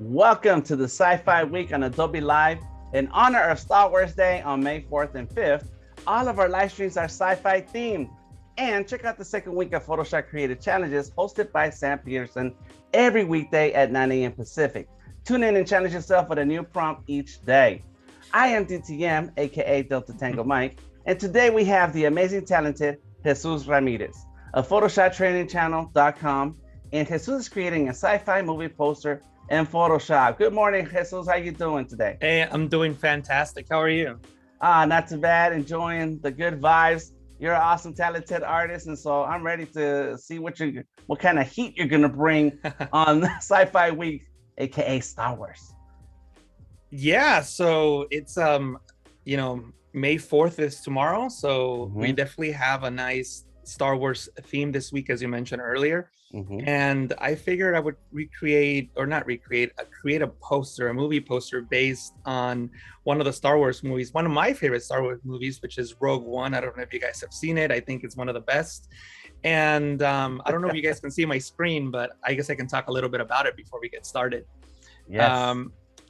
Welcome to the Sci-Fi Week on Adobe Live. In honor of Star Wars Day on May 4th and 5th, all of our live streams are sci-fi themed. And check out the second week of Photoshop Creative Challenges hosted by Sam Peterson every weekday at 9 a.m. Pacific. Tune in and challenge yourself with a new prompt each day. I am DTM, aka Delta Tango Mike, and today we have the amazing, talented Jesús Ramirez of PhotoshopTrainingChannel.com, and Jesús is creating a sci-fi movie poster in Photoshop. Good morning, Jesús. How you doing today? Hey, I'm doing fantastic. How are you? Not too bad. Enjoying the good vibes. You're an awesome, talented artist, and so I'm ready to see what kind of heat you're gonna bring on Sci-Fi Week, aka Star Wars. Yeah, so it's May 4th is tomorrow, so we definitely have a nice Star Wars theme this week, as you mentioned earlier. And I figured I would create a poster, a movie poster based on one of the Star Wars movies, one of my favorite Star Wars movies, which is Rogue One. I don't know if you guys have seen it. I think it's one of the best. And I don't know if you guys can see my screen, but I guess I can talk a little bit about it before we get started. Yes.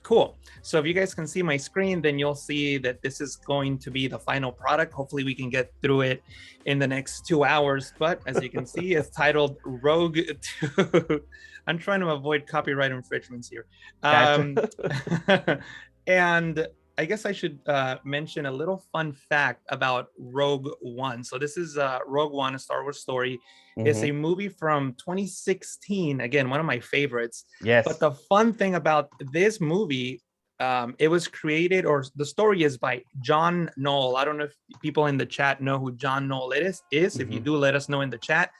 Cool. So if you guys can see my screen, then you'll see that this is going to be the final product. Hopefully we can get through it in the next 2 hours. But as you can see, it's titled Rogue 2. I'm trying to avoid copyright infringements here. Gotcha. And I guess I should mention a little fun fact about Rogue One. So this is Rogue One, a Star Wars story. It's a movie from 2016. Again, one of my favorites. Yes. But the fun thing about this movie, it was created, or the story is by John Knoll. I don't know if people in the chat know who John Knoll is. If you do, let us know in the chat.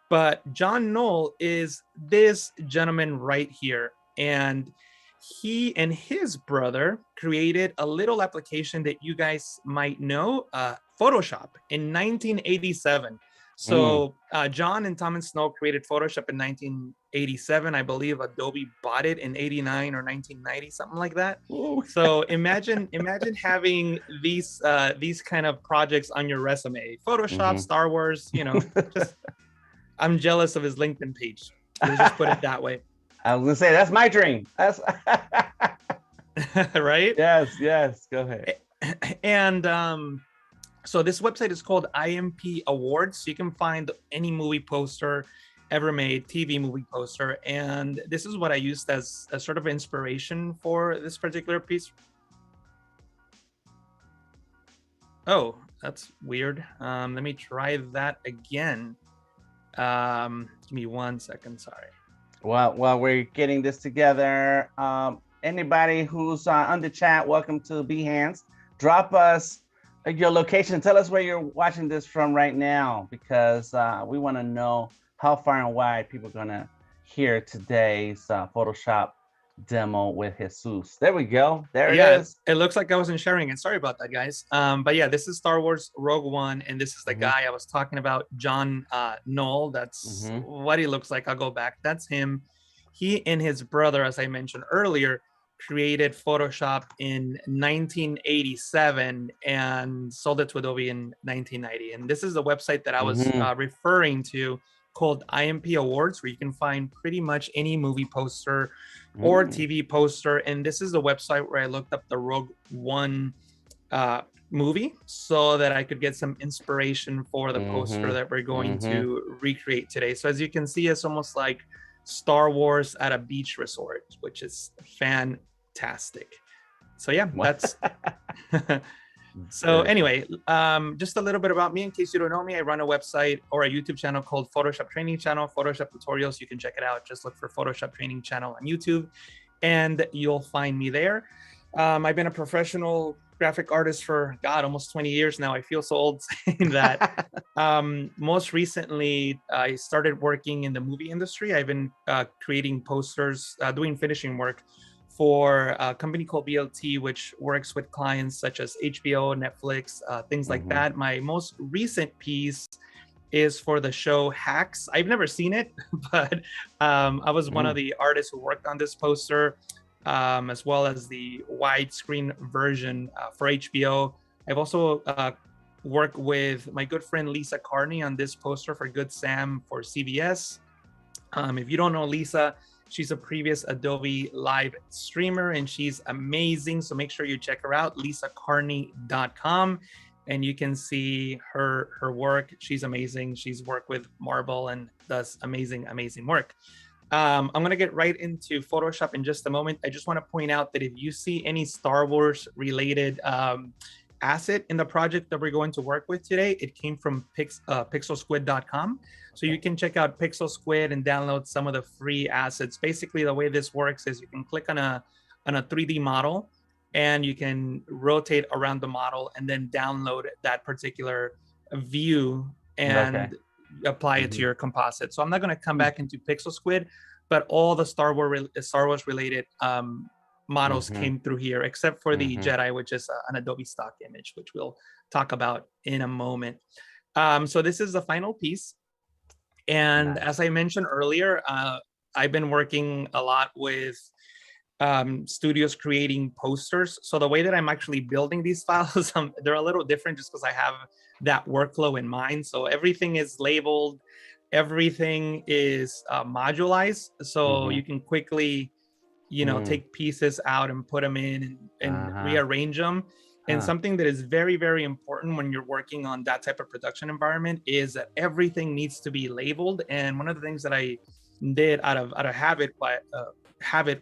But John Knoll is this gentleman right here. And he and his brother created a little application that you guys might know, Photoshop, in 1987. So John and Thomas Snow created Photoshop in 1987. I believe Adobe bought it in 89 or 1990, something like that. Ooh. So imagine having these kind of projects on your resume. Photoshop, Star Wars, just I'm jealous of his LinkedIn page. Let's just put it that way. I was gonna say that's my dream. That's right. Yes. Go ahead. And so this website is called IMP Awards. So you can find any movie poster ever made, TV movie poster, and this is what I used as a sort of inspiration for this particular piece. Oh, that's weird. Let me try that again. Give me 1 second. Sorry. Well, while we're getting this together, anybody who's on the chat, welcome to Behance. Drop us your location. Tell us where you're watching this from right now, because we want to know how far and wide people are going to hear today's Photoshop demo with Jesús. There we go. There it is. It looks like I wasn't sharing it. Sorry about that, guys. But yeah, this is Star Wars Rogue One, and this is the guy I was talking about, John Knoll. That's what he looks like. I'll go back. That's him. He and his brother, as I mentioned earlier, created Photoshop in 1987 and sold it to Adobe in 1990. And this is the website that I was referring to, called IMP Awards, where you can find pretty much any movie poster or TV poster. And this is the website where I looked up the Rogue One movie so that I could get some inspiration for the poster that we're going to recreate today. So as you can see, it's almost like Star Wars at a beach resort, which is fantastic. So yeah, that's so anyway, just a little bit about me in case you don't know me. I run a website or a YouTube channel called Photoshop Training Channel, Photoshop tutorials. You can check it out. Just look for Photoshop Training Channel on YouTube and you'll find me there. I've been a professional graphic artist for almost 20 years now. I feel so old saying that. Most recently, I started working in the movie industry. I've been creating posters, doing finishing work for a company called BLT, which works with clients such as HBO, Netflix, things like that. My most recent piece is for the show Hacks. I've never seen it, but I was one of the artists who worked on this poster, as well as the widescreen version for HBO. I've also worked with my good friend Lisa Carney on this poster for Good Sam for CBS. If you don't know Lisa, She's a previous Adobe live streamer and she's amazing. So make sure you check her out, lisacarney.com, and you can see her work. She's amazing. She's worked with Marvel and does amazing work. I'm going to get right into Photoshop in just a moment. I just want to point out that if you see any Star Wars related asset in the project that we're going to work with today, it came from pixelsquid.com. So you can check out Pixel Squid and download some of the free assets. Basically, the way this works is you can click on a 3D model and you can rotate around the model and then download that particular view and apply it to your composite. So I'm not going to come back into Pixel Squid, but all the Star Wars related models came through here, except for the Jedi, which is an Adobe Stock image, which we'll talk about in a moment. So this is the final piece. And as I mentioned earlier, I've been working a lot with studios creating posters. So the way that I'm actually building these files, they're a little different just because I have that workflow in mind. So everything is labeled, everything is modularized. So you can quickly, take pieces out and put them in and rearrange them. And something that is very, very important when you're working on that type of production environment is that everything needs to be labeled. And one of the things that I did out of habit,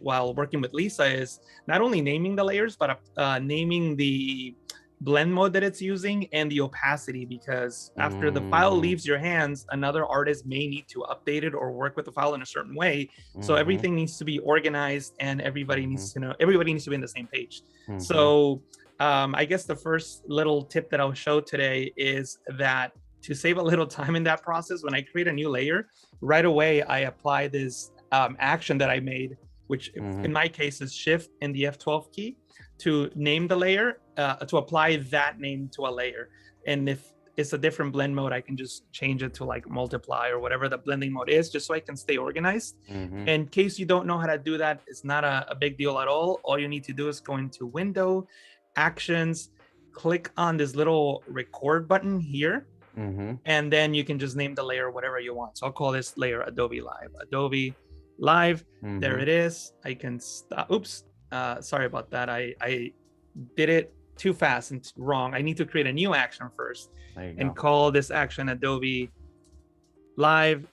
while working with Lisa is not only naming the layers, but naming the blend mode that it's using and the opacity, because after the file leaves your hands, another artist may need to update it or work with the file in a certain way. So everything needs to be organized and everybody needs to be in the same page. So I guess the first little tip that I'll show today is that to save a little time in that process, when I create a new layer, right away I apply this action that I made, which in my case is Shift and the F12 key, to name the layer, to apply that name to a layer. And if it's a different blend mode, I can just change it to like multiply or whatever the blending mode is, just so I can stay organized. In case you don't know how to do that, it's not a big deal at all. All you need to do is go into Window, Actions, click on this little record button here, and then you can just name the layer whatever you want. So I'll call this layer Adobe Live. There it is. I can stop. Oops. Sorry about that. I did it too fast and wrong. I need to create a new action first and call this action Adobe Live.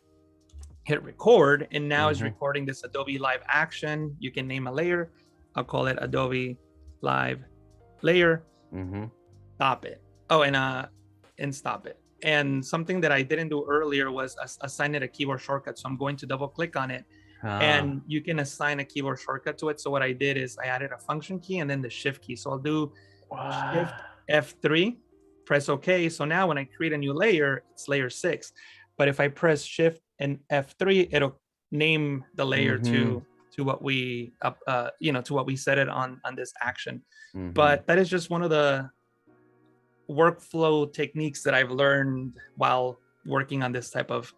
Hit record, and now it's recording this Adobe Live action. You can name a layer. I'll call it Adobe Live Layer. Stop it. Oh, and stop it. And something that I didn't do earlier was assign it a keyboard shortcut. So I'm going to double click on it. And you can assign a keyboard shortcut to it. So what I did is I added a function key and then the Shift key. So I'll do Shift F3, press OK. So now when I create a new layer, it's layer 6. But if I press Shift and F3, it'll name the layer to what we to what we set it on this action. But that is just one of the workflow techniques that I've learned while working on this type of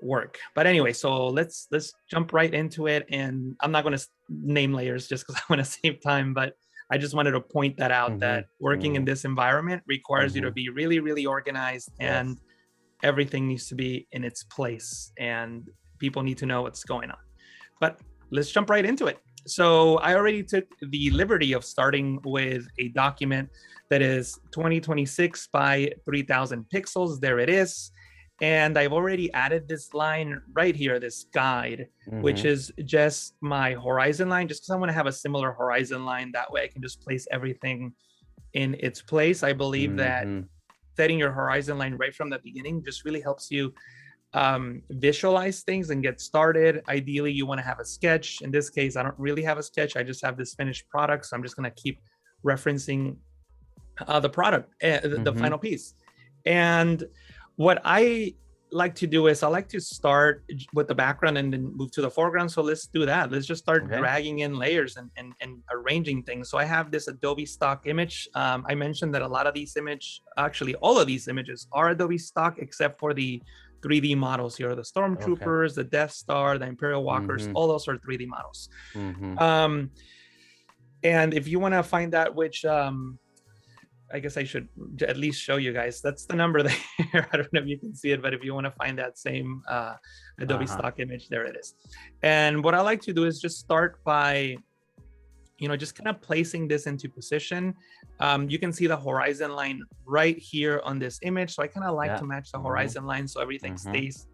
work. But anyway, so let's jump right into it. And I'm not going to name layers just because I want to save time, but I just wanted to point that out, that working in this environment requires you to be really, really organized, and everything needs to be in its place and people need to know what's going on. But let's jump right into it. So I already took the liberty of starting with a document that is 2026 by 3000 pixels. There it is. And I've already added this line right here, this guide, which is just my horizon line, just because I want to have a similar horizon line. That way I can just place everything in its place. I believe that setting your horizon line right from the beginning just really helps you visualize things and get started. Ideally, you want to have a sketch. In this case, I don't really have a sketch. I just have this finished product. So I'm just going to keep referencing the product, the final piece. And what I like to do is I like to start with the background and then move to the foreground. So let's do that. Let's just start dragging in layers and arranging things. So I have this Adobe Stock image. I mentioned that a lot of these actually all of these images are Adobe Stock, except for the 3D models here, the Stormtroopers, the Death Star, the Imperial Walkers, all those are 3D models. And if you want to find out which I guess I should at least show you guys. That's the number there. I don't know if you can see it, but if you want to find that same Adobe Stock image, there it is. And what I like to do is just start by, just kind of placing this into position. You can see the horizon line right here on this image. So I kind of like to match the horizon line so everything stays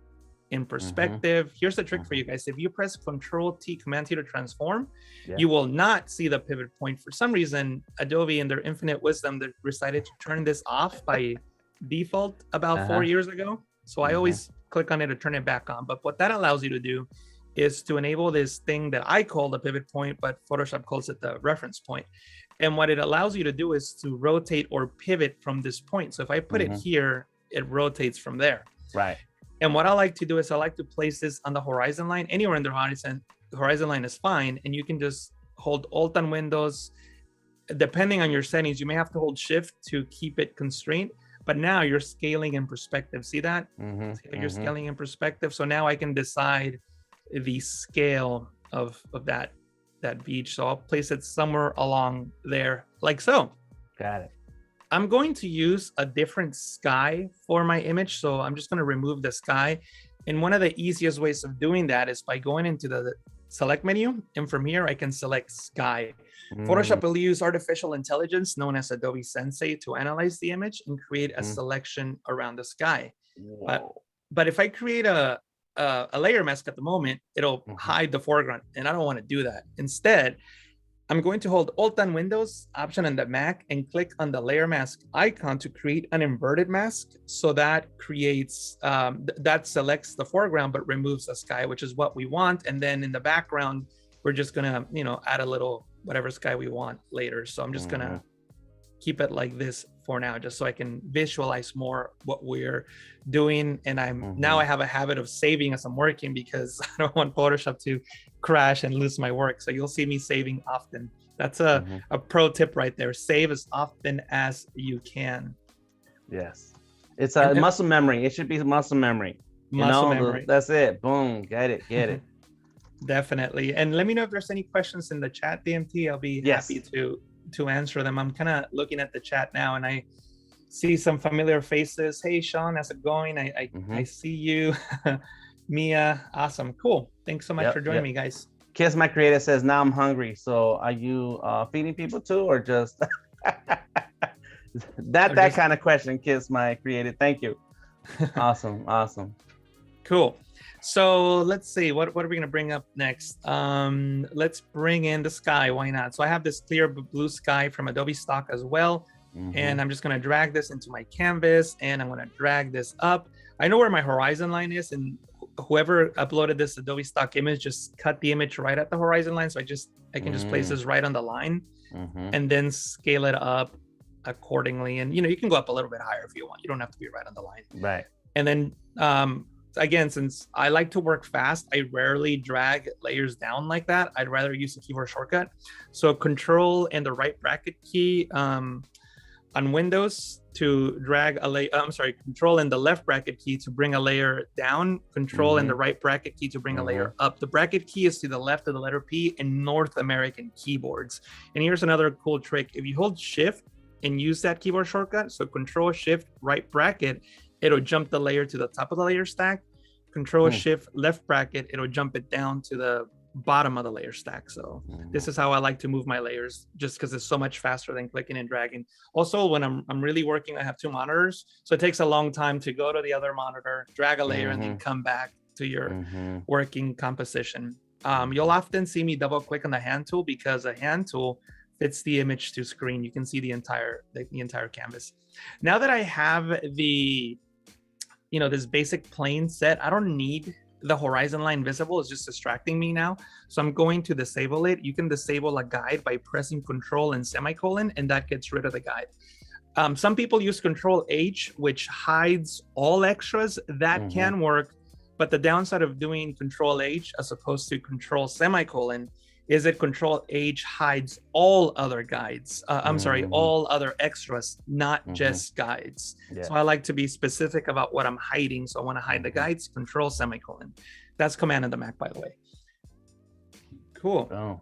in perspective. Here's the trick for you guys. If you press Control-T, Command-T to transform, you will not see the pivot point. For some reason, Adobe, in their infinite wisdom, they decided to turn this off by default about 4 years ago. So I always click on it to turn it back on. But what that allows you to do is to enable this thing that I call the pivot point, but Photoshop calls it the reference point. And what it allows you to do is to rotate or pivot from this point. So if I put it here, it rotates from there. Right. And what I like to do is I like to place this on the horizon line. Anywhere in the horizon line is fine. And you can just hold Alt on Windows. Depending on your settings, you may have to hold Shift to keep it constrained. But now you're scaling in perspective. See that? See that you're scaling in perspective. So now I can decide the scale of that beach. So I'll place it somewhere along there, like so. Got it. I'm going to use a different sky for my image. So I'm just going to remove the sky. And one of the easiest ways of doing that is by going into the select menu. And from here, I can select sky. Photoshop will use artificial intelligence known as Adobe Sensei to analyze the image and create a selection around the sky. But if I create a layer mask at the moment, it'll hide the foreground. And I don't want to do that. Instead, I'm going to hold Alt on Windows, Option on the Mac, and click on the layer mask icon to create an inverted mask. So that creates, that selects the foreground, but removes the sky, which is what we want. And then in the background, we're just gonna, add a little, whatever sky we want later. So I'm just gonna keep it like this for now, just so I can visualize more what we're doing. And now I have a habit of saving as I'm working because I don't want Photoshop to crash and lose my work. So you'll see me saving often. That's a pro tip right there. Save as often as you can. Yes. It's a muscle memory. It should be muscle memory. Muscle memory. That's it. Boom. Get it. Definitely. And let me know if there's any questions in the chat, DMT. I'll be happy to answer them. I'm kind of looking at the chat now and I see some familiar faces. Hey, Sean, how's it going? I see you. Mia, awesome. Cool. Thanks so much for joining me, guys. Kiss My Creator says, now I'm hungry. So are you feeding people too, or just that kind of question, Kiss My Creator? Thank you. Awesome. Cool. So let's see, what are we going to bring up next? Let's bring in the sky. Why not? So I have this clear blue sky from Adobe Stock as well. And I'm just going to drag this into my canvas and I'm going to drag this up. I know where my horizon line is, and whoever uploaded this Adobe Stock image just cut the image right at the horizon line. So I can just place this right on the line and then scale it up accordingly. And you can go up a little bit higher if you want. You don't have to be right on the line. Right. And then again, since I like to work fast, I rarely drag layers down like that. I'd rather use a keyboard shortcut. So Control and the right bracket key on Windows to drag a layer, Control and the left bracket key to bring a layer down, Control and the right bracket key to bring a layer up. The bracket key is to the left of the letter P in North American keyboards. And here's another cool trick. If you hold Shift and use that keyboard shortcut, so Control Shift right bracket, it'll jump the layer to the top of the layer stack. Control Shift left bracket, it'll jump it down to the bottom of the layer stack. So this is how I like to move my layers, just because it's so much faster than clicking and dragging. Also, when I'm really working, I have two monitors, so it takes a long time to go to the other monitor, drag a layer, and then come back to your working composition. You'll often see me double click on the hand tool because a hand tool fits the image to screen. You can see the entire canvas. Now that I have the this basic plane set, I don't need the horizon line visible. It's just distracting me now. So I'm going to disable it. You can disable a guide by pressing Control and semicolon, and that gets rid of the guide. Some people use Control H, which hides all extras. That can work, but the downside of doing Control H as opposed to Control semicolon is that Control H hides all other guides. All other extras, not just guides. So I like to be specific about what I'm hiding. So I want to hide the guides, Control semicolon. That's Command on the Mac, by the way. Cool. Oh,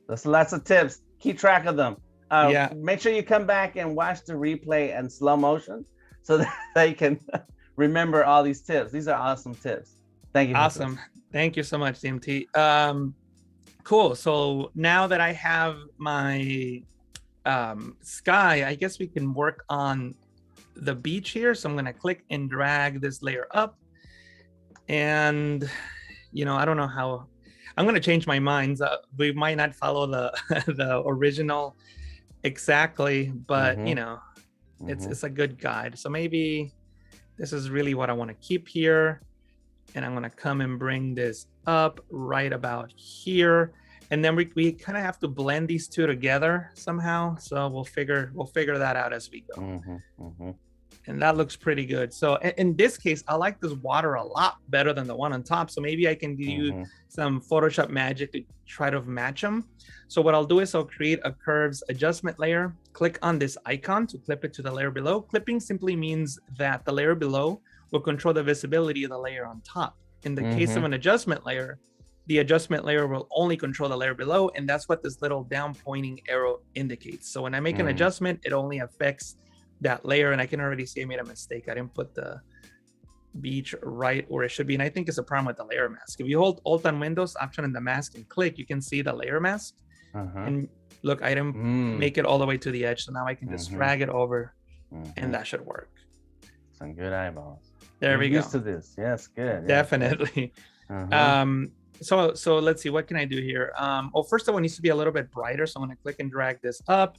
that's lots of tips. Keep track of them. Yeah. Make sure you come back and watch the replay in slow motion so that they can remember all these tips. These are awesome tips. Thank you. Awesome. Thank you so much, DMT. Cool. So now that I have my sky, I guess we can work on the beach here. So I'm going to click and drag this layer up. And, you know, I don't know how I'm going to change my minds. We might not follow the the original exactly, but you know, it's a good guide. So maybe this is really what I want to keep here. And I'm going to come and bring this up right about here. And then we kind of have to blend these two together somehow. So we'll figure that out as we go. And that looks pretty good. So in this case, I like this water a lot better than the one on top. So maybe I can do some Photoshop magic to try to match them. So what I'll do is I'll create a curves adjustment layer, click on this icon to clip it to the layer below. Clipping simply means that the layer below will control the visibility of the layer on top. In the case of an adjustment layer, the adjustment layer will only control the layer below. And that's what this little down pointing arrow indicates. So when I make an adjustment, it only affects that layer. And I can already see I made a mistake. I didn't put the beach right where it should be. And I think it's a problem with the layer mask. If you hold Alt on Windows, Option and the mask and click, you can see the layer mask. And look, I didn't make it all the way to the edge. So now I can just drag it over and that should work. Some good eyeballs. There we go. Used to this. Yes, good. Definitely. So let's see, what can I do here? Well, first of all, it needs to be a little bit brighter. So I'm going to click and drag this up.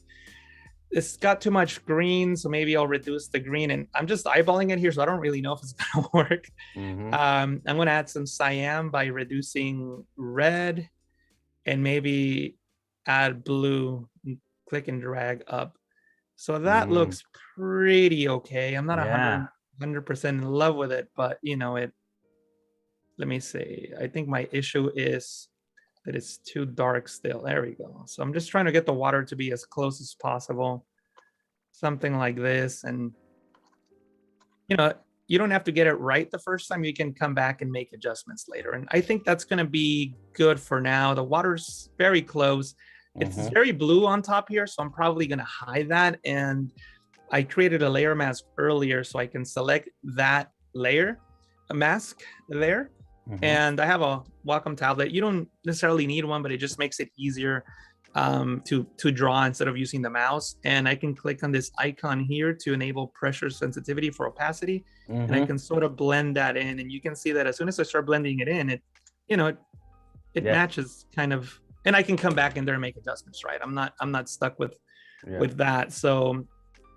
It's got too much green, so maybe I'll reduce the green. And I'm just eyeballing it here, so I don't really know if it's going to work. I'm going to add some cyan by reducing red and maybe add blue. Click and drag up. So that looks pretty okay. I'm not 100% in love with it, but you know, let me see. I think my issue is that it's too dark still. There we go. So I'm just trying to get the water to be as close as possible. Something like this. And, you know, you don't have to get it right the first time. You can come back and make adjustments later. And I think that's going to be good for now. The water's very close. It's very blue on top here. So I'm probably going to hide that. And I created a layer mask earlier so I can select that layer, a mask there. And I have a Wacom tablet. You don't necessarily need one, but it just makes it easier to draw instead of using the mouse. And I can click on this icon here to enable pressure sensitivity for opacity. And I can sort of blend that in. And you can see that as soon as I start blending it in, it matches kind of, and I can come back in there and make adjustments, right? I'm not stuck with that. So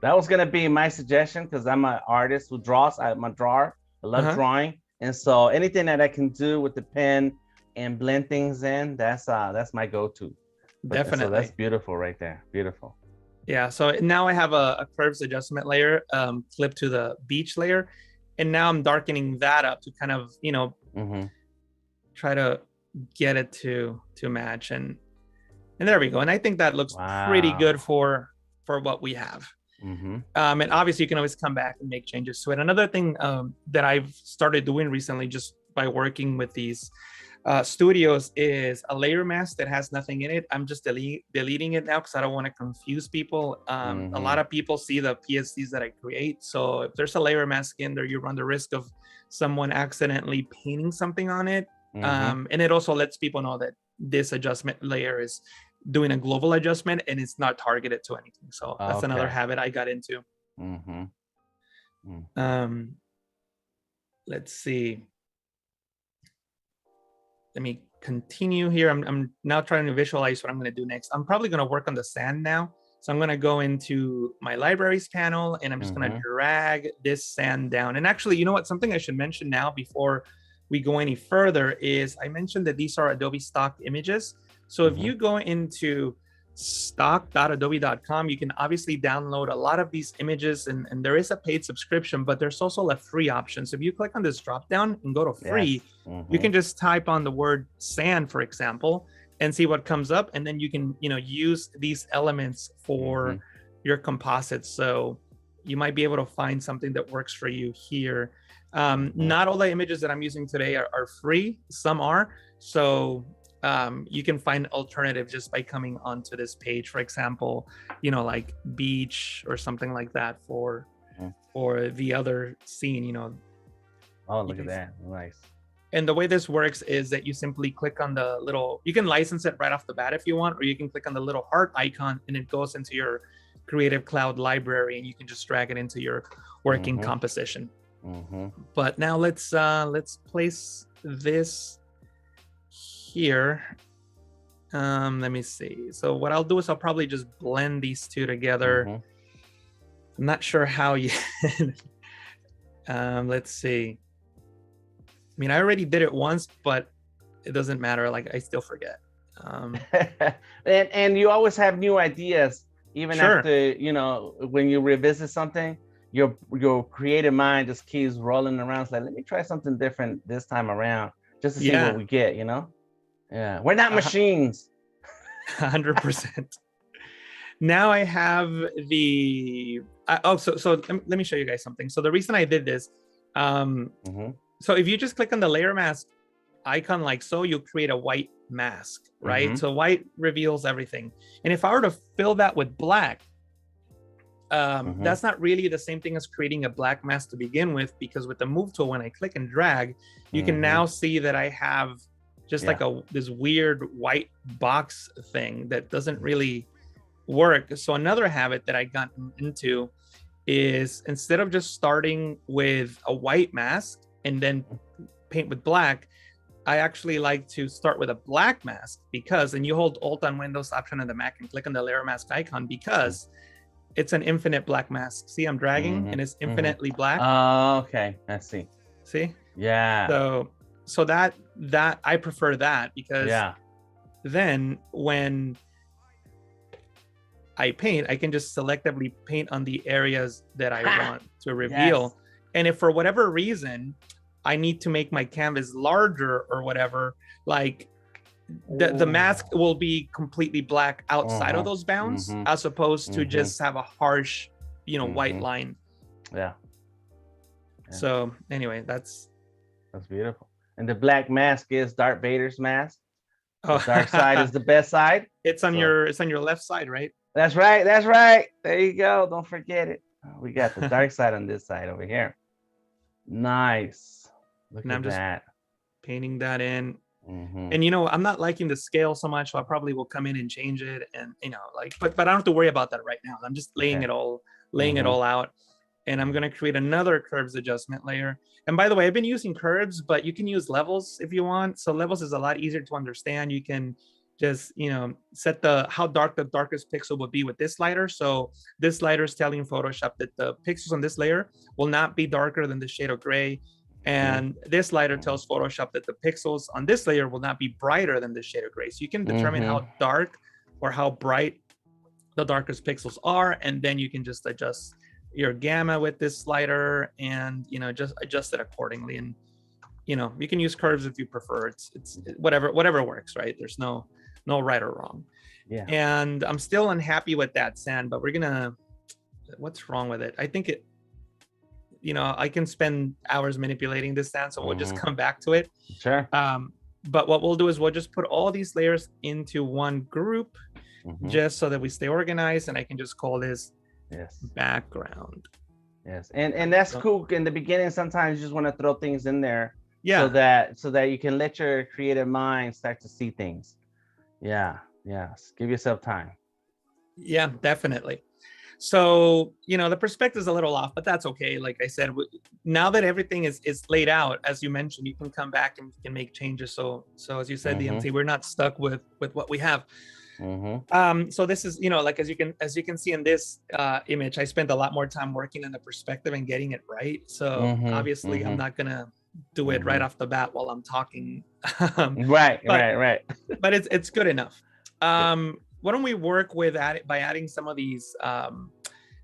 that was going to be my suggestion because I'm an artist who draws. I'm a drawer. I love drawing. And so anything that I can do with the pen and blend things in, that's my go-to. Definitely. So that's beautiful right there. Beautiful. Yeah. So now I have a curves adjustment layer clipped to the beach layer. And now I'm darkening that up to kind of, you know, try to get it to match. And there we go. And I think that looks pretty good for what we have. And obviously you can always come back and make changes to it. Another thing that I've started doing recently just by working with these studios is a layer mask that has nothing in it. I'm just deleting it now because I don't want to confuse people. A lot of people see the PSCs that I create. So if there's a layer mask in there, you run the risk of someone accidentally painting something on it. And it also lets people know that this adjustment layer is doing a global adjustment and it's not targeted to anything. So that's another habit I got into. Let's see. Let me continue here. I'm now trying to visualize what I'm going to do next. I'm probably going to work on the sand now. So I'm going to go into my libraries panel and I'm just going to drag this sand down. And actually, you know what? Something I should mention now before we go any further is I mentioned that these are Adobe Stock images. So if you go into stock.adobe.com, you can obviously download a lot of these images and there is a paid subscription, but there's also a free option. So if you click on this drop down and go to free, you can just type on the word sand, for example, and see what comes up. And then you can, you know, use these elements for your composites. So you might be able to find something that works for you here. Not all the images that I'm using today are free. Some are. So you can find alternatives just by coming onto this page. For example, you know, like beach or something like that for the other scene, you know. Oh, look at that. Nice. And the way this works is that you simply click on the little, you can license it right off the bat if you want, or you can click on the little heart icon and it goes into your Creative Cloud library and you can just drag it into your working composition. But now let's place this here. Let me see. So what I'll do is I'll probably just blend these two together. I'm not sure how you let's see. I mean, I already did it once, but it doesn't matter. Like, I still forget. And you always have new ideas, even after, you know, when you revisit something, your creative mind just keeps rolling around. It's like, let me try something different this time around, just to see what we get, you know? Yeah, we're not machines. 100%. Now I have the, so let me show you guys something. So the reason I did this, so if you just click on the layer mask icon like so, you'll create a white mask, right? So white reveals everything. And if I were to fill that with black, that's not really the same thing as creating a black mask to begin with, because with the move tool, when I click and drag, you can now see that I have just like this weird white box thing that doesn't really work. So another habit that I got into is, instead of just starting with a white mask and then paint with black, I actually like to start with a black mask, because, and you hold Alt on Windows, Option on the Mac, and click on the layer mask icon, because it's an infinite black mask. See, I'm dragging and it's infinitely black. Oh, okay. I see. See? Yeah. So that I prefer that, because then when I paint, I can just selectively paint on the areas that I want to reveal. And if for whatever reason I need to make my canvas larger or whatever, like the mask will be completely black outside of those bounds, as opposed to just have a harsh, you know, white line. Yeah. So anyway, that's beautiful. And the black mask is Darth Vader's mask. The dark side is the best side. It's on your left side, right? That's right. That's right. There you go. Don't forget it. We got the dark side on this side over here. Nice. Look at that. Just painting that in. And you know, I'm not liking the scale so much, so I probably will come in and change it, and you know, like, but I don't have to worry about that right now. I'm just laying it all out. And I'm going to create another curves adjustment layer. And by the way, I've been using curves, but you can use levels if you want. So levels is a lot easier to understand. You can just, you know, set how dark the darkest pixel would be with this slider. So this slider is telling Photoshop that the pixels on this layer will not be darker than the shade of gray. And this slider tells Photoshop that the pixels on this layer will not be brighter than the shade of gray. So you can determine how dark or how bright the darkest pixels are. And then you can just adjust your gamma with this slider, and you know, just adjust it accordingly. And you know, you can use curves if you prefer. It's whatever works, right? There's no right or wrong. And I'm still unhappy with that sand, but what's wrong with it? I think it, you know, I can spend hours manipulating this sand, so we'll just come back to it. Sure. But what we'll do is we'll just put all these layers into one group, just so that we stay organized, and I can just call this background. And that's cool. In the beginning, sometimes you just want to throw things in there, so that you can let your creative mind start to see things. Give yourself time. Definitely. So, you know, the perspective is a little off, but that's okay. Like I said, now that everything is laid out, as you mentioned, you can come back and you can make changes. So as you said, DMC, we're not stuck with what we have. So this is, you know, like as you can see in this image, I spent a lot more time working on the perspective and getting it right. So obviously I'm not gonna do it right off the bat while I'm talking. Right. But it's good enough. Why don't we work with by adding some of these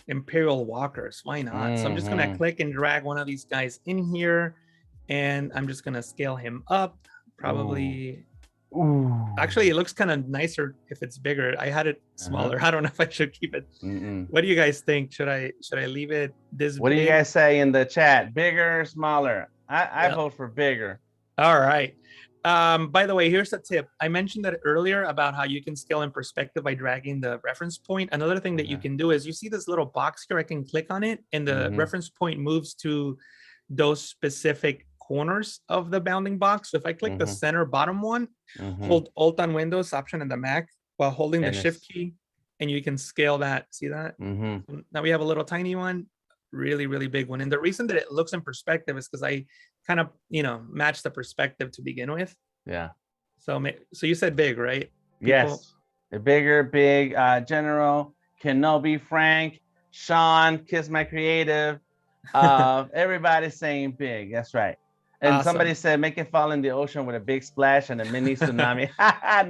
Imperial walkers? Why not? So I'm just gonna click and drag one of these guys in here, and I'm just gonna scale him up. Probably. Ooh. Actually, it looks kind of nicer if it's bigger. I had it smaller. I don't know if I should keep it. What do you guys think? Should I leave it this What big? Do you guys say in the chat? Bigger, smaller? I vote for bigger. All right. By the way, here's a tip. I mentioned that earlier about how you can scale in perspective by dragging the reference point. Another thing that you can do is you see this little box here. I can click on it and the reference point moves to those specific corners of the bounding box. So if I click the center bottom one, hold Alt on Windows, Option in the Mac while holding the Shift key, and you can scale that. See that? Now we have a little tiny one, really, really big one. And the reason that it looks in perspective is because I kind of, match the perspective to begin with. Yeah. So you said big, right? Yes. Bigger, big, General, Kenobi, Frank, Sean, Kiss My Creative. Everybody's saying big. That's right. And somebody said, make it fall in the ocean with a big splash and a mini tsunami.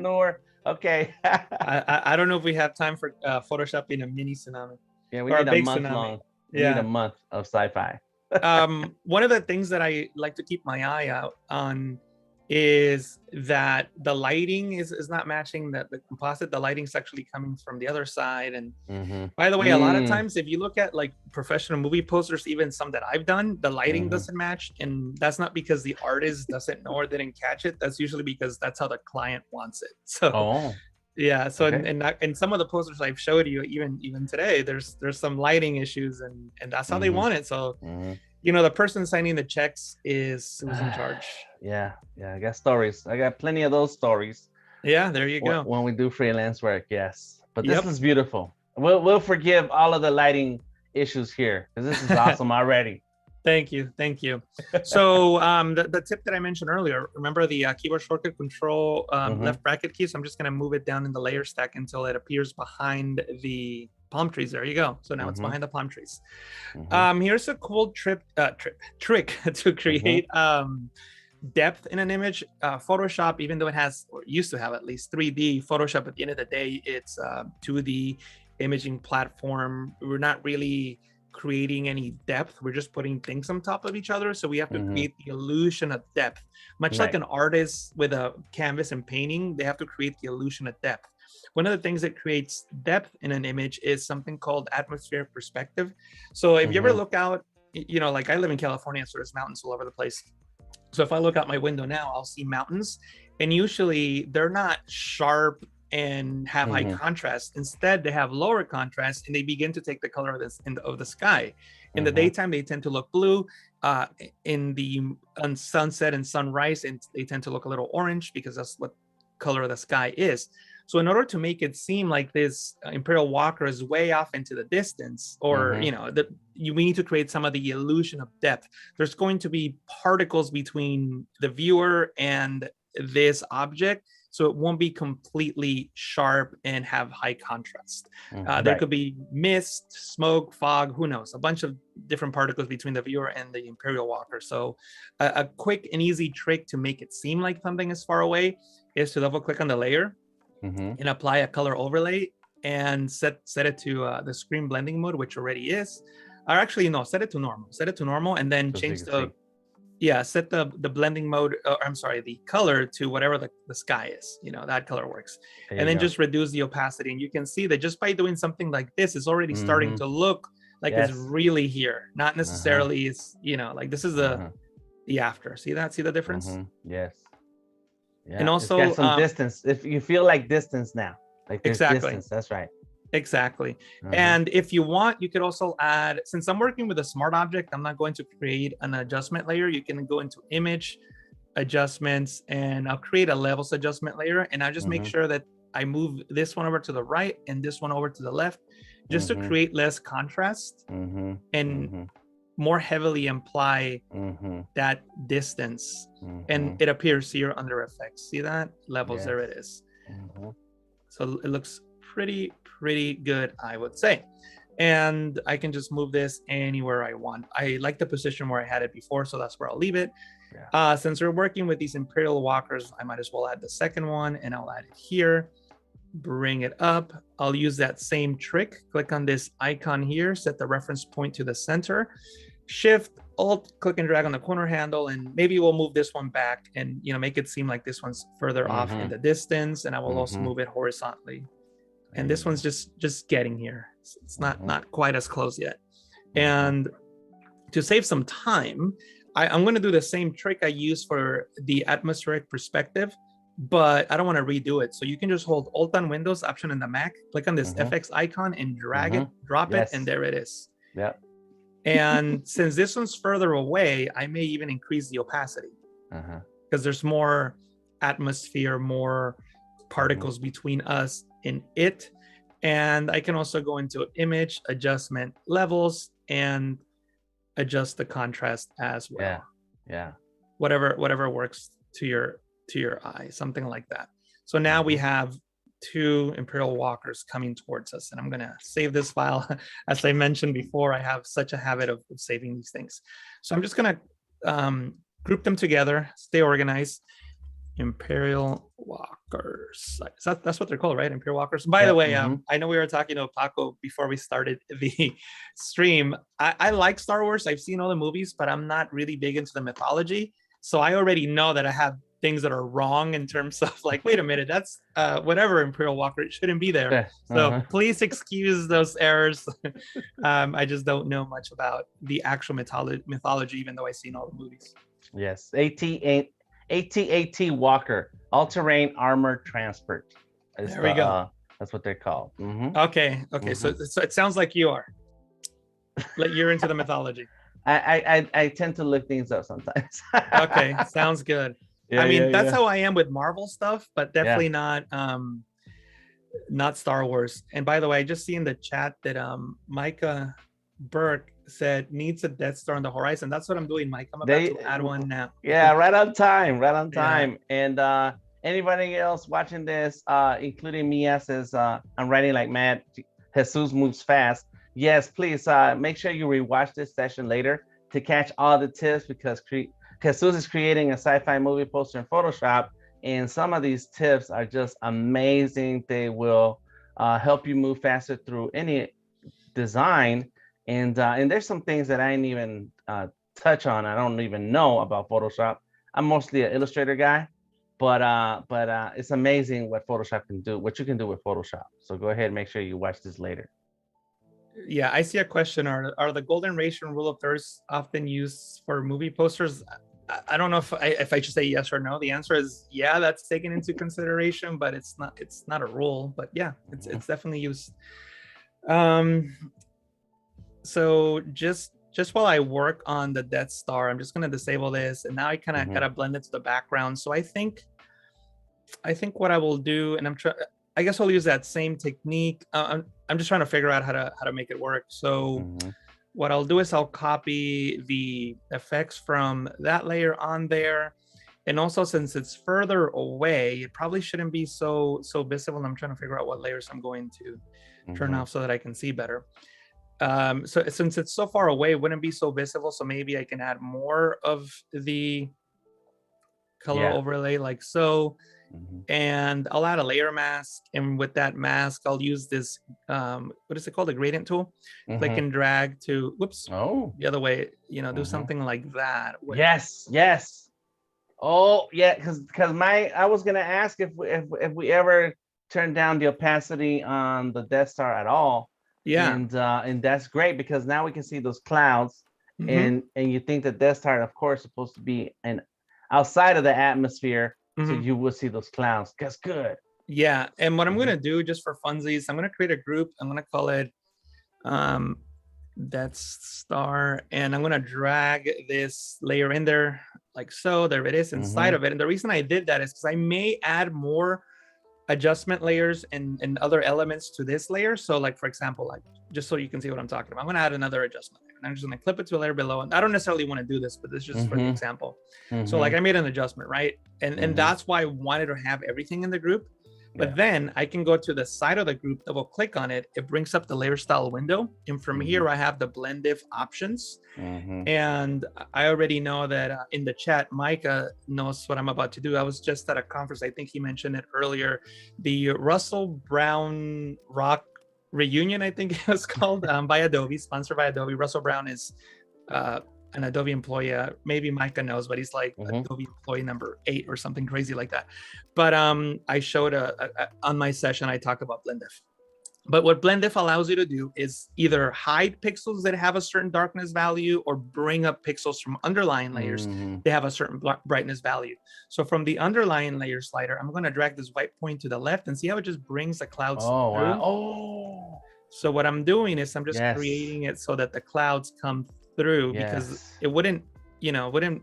Noor. Okay. I don't know if we have time for photoshopping a mini tsunami. Yeah, we need a month long. We need a month of sci-fi. One of the things that I like to keep my eye out on is that the lighting is not matching the composite. The lighting's actually coming from the other side. And by the way, a lot of times, if you look at like professional movie posters, even some that I've done, the lighting doesn't match. And that's not because the artist doesn't know or didn't catch it. That's usually because that's how the client wants it. So yeah. So in some of the posters I've showed you, even today, there's some lighting issues and that's how they want it. So the person signing the checks is who's in charge. Yeah. I got stories. I got plenty of those stories. Yeah, there you go. When we do freelance work, yes. But this is beautiful. We'll forgive all of the lighting issues here because this is awesome already. Thank you. So the tip that I mentioned earlier, remember the keyboard shortcut control left bracket key? So I'm just going to move it down in the layer stack until it appears behind the palm trees. There you go. So now it's behind the palm trees. Here's a cool trick to create depth in an image. Photoshop, even though it has, or used to have at least 3D, Photoshop at the end of the day, it's 2D imaging platform. We're not really creating any depth. We're just putting things on top of each other. So we have to create the illusion of depth. Much like an artist with a canvas and painting, they have to create the illusion of depth. One of the things that creates depth in an image is something called atmospheric perspective. So if you ever look out, like I live in California, so there's mountains all over the place. So if I look out my window now, I'll see mountains, and usually they're not sharp and have high contrast. Instead, they have lower contrast, and they begin to take the color of the sky. In the daytime, they tend to look blue. On sunset and sunrise, and they tend to look a little orange because that's what color of the sky is. So in order to make it seem like this Imperial Walker is way off into the distance, or we need to create some of the illusion of depth. There's going to be particles between the viewer and this object, so it won't be completely sharp and have high contrast. There could be mist, smoke, fog, who knows, a bunch of different particles between the viewer and the Imperial Walker. So a quick and easy trick to make it seem like something is far away is to double click on the layer and apply a color overlay and set it to the screen blending mode, which already is. Or actually, no, set it to normal and then change set the blending mode, the color to whatever the sky is, that color works. And then just reduce the opacity. And you can see that just by doing something like this, it's already starting to look like it's really here. Not necessarily it's, like this is the after. See the difference? Yes. Yeah. And also it's got some distance. If you feel like distance now, like there's distance, that's right. Exactly. And if you want, you could also add, since I'm working with a smart object, I'm not going to create an adjustment layer. You can go into image adjustments and I'll create a levels adjustment layer. And I'll just make sure that I move this one over to the right and this one over to the left, just to create less contrast and more heavily imply that distance. And it appears here under effects. See that? Levels, there it is. So it looks pretty good, I would say. And I can just move this anywhere I want. I like the position where I had it before, so that's where I'll leave it. Since we're working with these Imperial Walkers, I might as well add the second one, and I'll add it here. Bring it up. I'll use that same trick. Click on this icon here, set the reference point to the center. Shift, Alt, click and drag on the corner handle, and maybe we'll move this one back and make it seem like this one's further off in the distance. And I will also move it horizontally. And this one's just getting here. It's not quite as close yet. And to save some time, I'm going to do the same trick I use for the atmospheric perspective, but I don't want to redo it. So you can just hold Alt on Windows, Option in the Mac, click on this FX icon and drag it, drop it, and there it is. Yeah. And since this one's further away, I may even increase the opacity because there's more atmosphere, more particles between us and it. And I can also go into image adjustment levels and adjust the contrast as well. Yeah. Whatever works to your eye, something like that. So now we have 2 Imperial Walkers coming towards us, and I'm gonna save this file. As I mentioned before, I have such a habit of saving these things. So I'm just gonna group them together, stay organized. Imperial Walkers. That's what they're called, right? Imperial Walkers. By the way, I know we were talking to Paco before we started the stream. I like Star Wars. I've seen all the movies, but I'm not really big into the mythology. So I already know that I have things that are wrong in terms of like, wait a minute, that's whatever Imperial Walker, it shouldn't be there. So please excuse those errors. I just don't know much about the actual mythology, even though I've seen all the movies. Yes, AT-AT Walker, all-terrain armored transport. There we go. That's what they're called. Okay. So it sounds like you are. Like you're into the mythology. I tend to look things up sometimes. Okay, sounds good. Yeah, I mean, that's how I am with Marvel stuff, but definitely not Star Wars. And by the way, I just see in the chat that Micah Burke said needs a Death Star on the horizon. That's what I'm doing, Mike. I'm about to add one now. Yeah, right on time. And anybody else watching this, including me, as I'm writing like mad, Jesus moves fast. Yes, please make sure you rewatch this session later to catch all the tips, because Jesus is creating a sci-fi movie poster in Photoshop, and some of these tips are just amazing. They will help you move faster through any design. And there's some things that I didn't even touch on. I don't even know about Photoshop. I'm mostly an Illustrator guy, but it's amazing what Photoshop can do, what you can do with Photoshop. So go ahead and make sure you watch this later. Yeah, I see a question. Are the golden ratio and rule of thirds often used for movie posters? I don't know if I should say yes or no. The answer is yeah, that's taken into consideration, but it's not a rule. But yeah, it's definitely used. So just while I work on the Death Star, I'm just gonna disable this, and now I kind of gotta blend it to the background. So I think what I will do, and I guess I'll use that same technique. I'm just trying to figure out how to make it work. So what I'll do is I'll copy the effects from that layer on there. And also, since it's further away, it probably shouldn't be so visible. And I'm trying to figure out what layers I'm going to turn off so that I can see better. So since it's so far away, it wouldn't be so visible. So maybe I can add more of the color overlay like so. And I'll add a layer mask, and with that mask I'll use this what is it called, the gradient tool. Click and drag to the other way, do something like that. Yes. Oh yeah, because I was gonna ask if we ever turn down the opacity on the Death Star at all. And that's great, because now we can see those clouds. And you think the Death Star, of course, is supposed to be outside of the atmosphere. So you will see those clouds. That's good. Yeah. And what I'm going to do, just for funsies, I'm going to create a group. I'm going to call it Death Star. And I'm going to drag this layer in there like so. There it is inside of it. And the reason I did that is because I may add more adjustment layers and other elements to this layer. So like, for example, like just so you can see what I'm talking about, I'm going to add another adjustment layer. And I'm just going to clip it to a layer below. And I don't necessarily want to do this, but this is just for the example. So like I made an adjustment, right? And that's why I wanted to have everything in the group. But then I can go to the side of the group, double click on it. It brings up the layer style window. And from here, I have the blend if options. And I already know that in the chat, Micah knows what I'm about to do. I was just at a conference. I think he mentioned it earlier. The Russell Brown Rock Reunion, I think it was called, by Adobe, sponsored by Adobe. Russell Brown is an Adobe employee. Maybe Micah knows, but he's like Adobe employee number 8 or something crazy like that. But I showed on my session, I talked about blend if. But what blend diff allows you to do is either hide pixels that have a certain darkness value or bring up pixels from underlying layers that have a certain brightness value. So from the underlying layer slider, I'm going to drag this white point to the left and see how it just brings the clouds through. Wow. Oh. So what I'm doing is I'm just creating it so that the clouds come through because it wouldn't, wouldn't.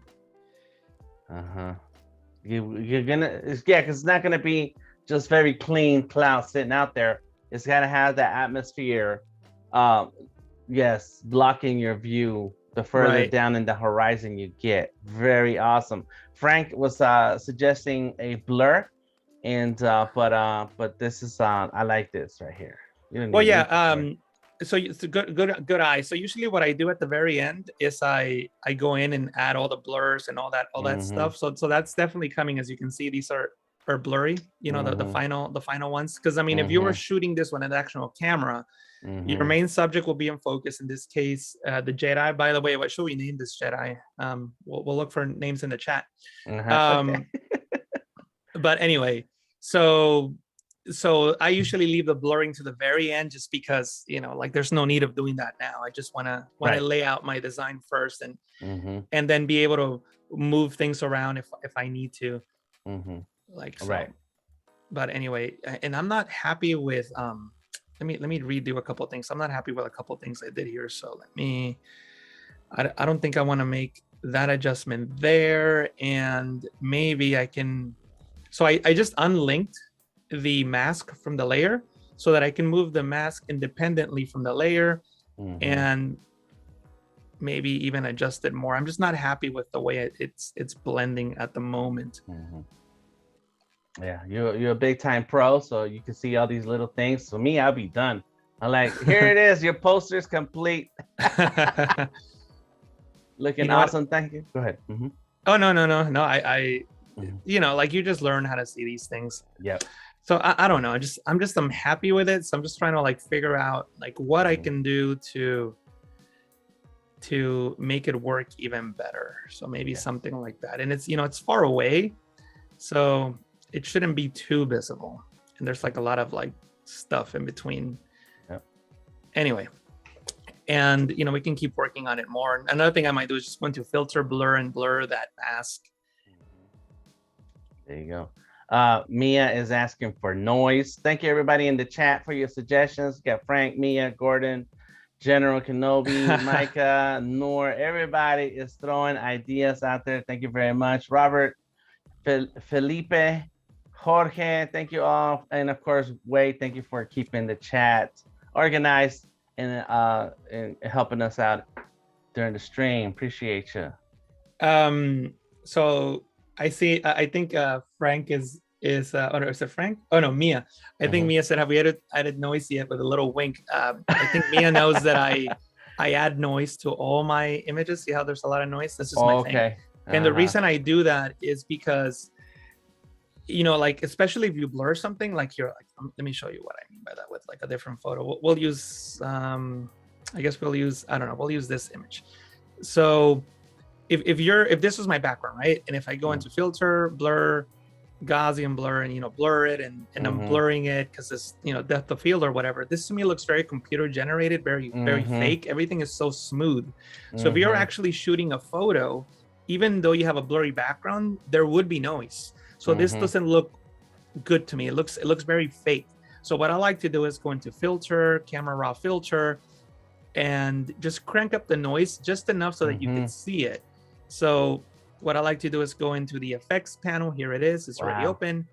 You're gonna, because it's not gonna be just very clean clouds sitting out there. It's gotta have that atmosphere, blocking your view the further down in the horizon you get. Very awesome. Frank was suggesting a blur, and but this is I like this right here. So it's a good eye. So usually what I do at the very end is I go in and add all the blurs and all that stuff. So that's definitely coming. As you can see, these are blurry, the final ones. Because I mean, if you were shooting this one at the actual camera, your main subject will be in focus. In this case, the Jedi. By the way, what should we name this Jedi? We'll look for names in the chat. But anyway, so I usually leave the blurring to the very end just because, like there's no need of doing that now. I just want to lay out my design first and then be able to move things around if I need to. But anyway, and I'm not happy with, let me redo a couple of things. I'm not happy with a couple of things I did here. So I don't think I want to make that adjustment there. And maybe I can, so I just unlinked the mask from the layer so that I can move the mask independently from the layer and maybe even adjust it more. I'm just not happy with the way it's blending at the moment. Yeah, you're a big time pro, so you can see all these little things. For me, I'll be done. I'm like, here it is, your poster's complete. Looking awesome. Thank you. Go ahead. Oh no. I like you just learn how to see these things. Yep. So I don't know. I'm happy with it. So I'm just trying to figure out what I can do to make it work even better. So maybe something like that. And it's it's far away, so it shouldn't be too visible. And there's a lot of stuff in between. Yep. Anyway, and we can keep working on it more. Another thing I might do is just go into filter, blur, and blur that mask. There you go. Mia is asking for noise. Thank you everybody in the chat for your suggestions. Got Frank, Mia, Gordon, General Kenobi, Micah, Noor. Everybody is throwing ideas out there. Thank you very much. Robert, Felipe, Jorge, thank you all. And of course, Wade, thank you for keeping the chat organized and helping us out during the stream. Appreciate you. So I see. I think Frank is. Is it Frank? Oh no, Mia. I think Mia said, "Have we added noise yet?" With a little wink. I think Mia knows that I add noise to all my images. See how there's a lot of noise? That's just my thing. And the reason I do that is because, especially if you blur something, here, let me show you what I mean by that with a different photo. We'll use, I guess we'll use this image. So if this was my background, right? And if I go into filter, blur, Gaussian blur, and blur it and I'm blurring it because it's depth of field or whatever, this to me looks very computer generated, very fake. Everything is so smooth. So if you're actually shooting a photo, even though you have a blurry background, there would be noise. So this doesn't look good to me. It looks very fake. So what I like to do is go into filter, camera raw filter, and just crank up the noise just enough so that you can see it. So what I like to do is go into the effects panel. Here it is. It's already open.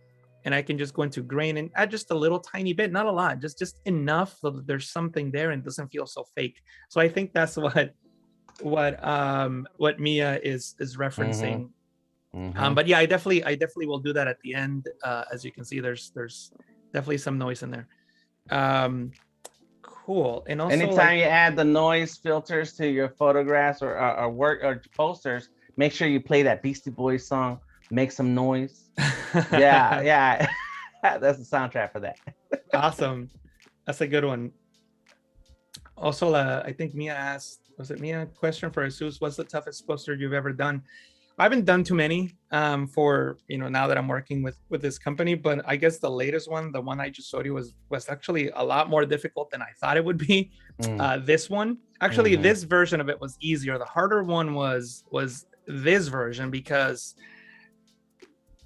And I can just go into grain and add just a little tiny bit, not a lot, just enough so that there's something there and it doesn't feel so fake. So I think that's what Mia is referencing. But yeah, I definitely will do that at the end. As you can see, there's definitely some noise in there. Cool. And also anytime you add the noise filters to your photographs or work or posters, make sure you play that Beastie Boys song, Make Some Noise. yeah. That's the soundtrack for that. Awesome. That's a good one. Also, I think Mia asked, was it Mia? Question for Jesus, what's the toughest poster you've ever done? I haven't done too many for, now that I'm working with this company, but I guess the latest one, the one I just showed you was actually a lot more difficult than I thought it would be. This one, actually, this version of it was easier. The harder one was this version, because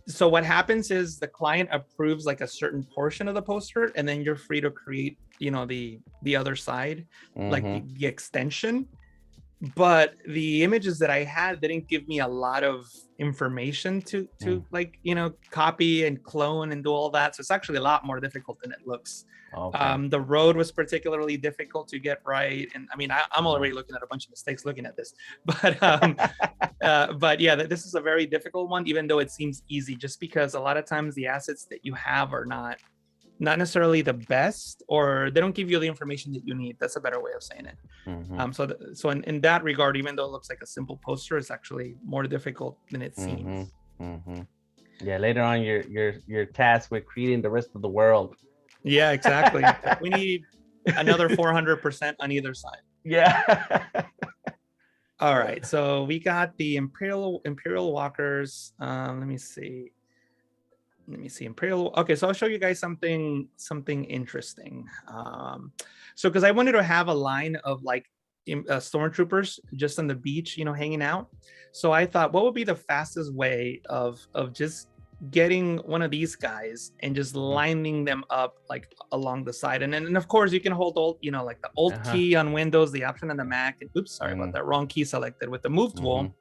so what happens is the client approves like a certain portion of the poster, and then you're free to create, the other side, like the extension. But the images that I had didn't give me a lot of information to like, copy and clone and do all that. So it's actually a lot more difficult than it looks. Okay. The road was particularly difficult to get right. And I mean, I'm already looking at a bunch of mistakes looking at this, but yeah, this is a very difficult one, even though it seems easy, just because a lot of times the assets that you have are not necessarily the best, or they don't give you the information that you need. That's a better way of saying it. So in that regard, even though it looks like a simple poster, it's actually more difficult than it seems. Yeah, later on you're tasked with creating the rest of the world. Yeah, exactly. We need another 400% on either side. Yeah. All right, so we got the Imperial Walkers. Let me see Imperial. Okay, so I'll show you guys something interesting. So because I wanted to have a line of like stormtroopers just on the beach, hanging out. So I thought, what would be the fastest way of just getting one of these guys and just lining them up like along the side? And then of course you can hold Alt, like the Alt key on Windows, the option on the Mac. And oops, sorry about that, wrong key selected. With the Move tool,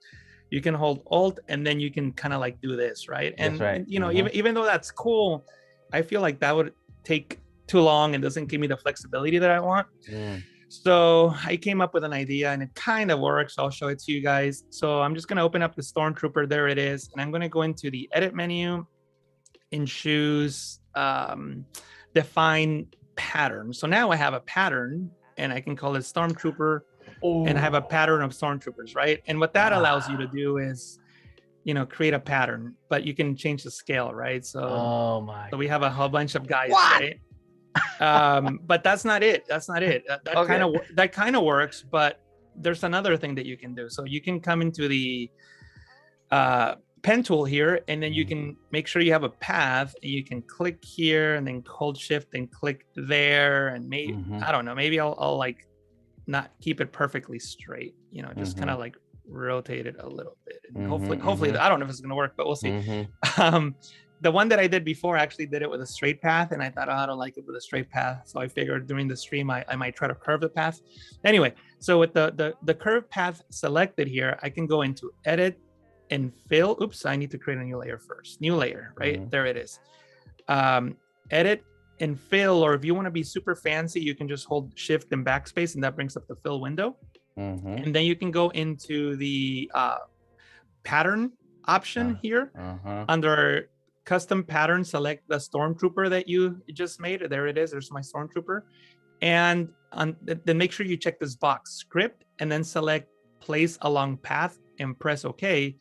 you can hold Alt, and then you can kind of like do this, right? And, and even though that's cool, I feel like that would take too long and doesn't give me the flexibility that I want. So I came up with an idea, and it kind of works. I'll show it to you guys. So I'm just going to open up the Stormtrooper. There it is. And I'm going to go into the edit menu and choose define pattern. So now I have a pattern, and I can call it Stormtrooper. And I have a pattern of stormtroopers, right? And what that allows you to do is, create a pattern, but you can change the scale, right? So, so we have a whole bunch of guys, right? But that's not it. That kind of works. But there's another thing that you can do. So you can come into the pen tool here, and then you can make sure you have a path, and you can click here, and then hold shift and click there, and maybe I don't know, maybe I'll like not keep it perfectly straight, just kind of like rotate it a little bit, and hopefully I don't know if it's gonna work, but we'll see. The one that I did before, I actually did it with a straight path, and I thought, I don't like it with a straight path, so I figured during the stream I might try to curve the path. Anyway, so with the curved path selected here, I can go into edit and fill. Oops, I need to create a new layer first. New layer, right? There it is. Edit and fill, or if you want to be super fancy, you can just hold shift and backspace, and that brings up the fill window. And then you can go into the pattern option here. Under custom pattern, select the stormtrooper that you just made. There it is. There's my stormtrooper. And then make sure you check this box, script, and then select place along path and press OK.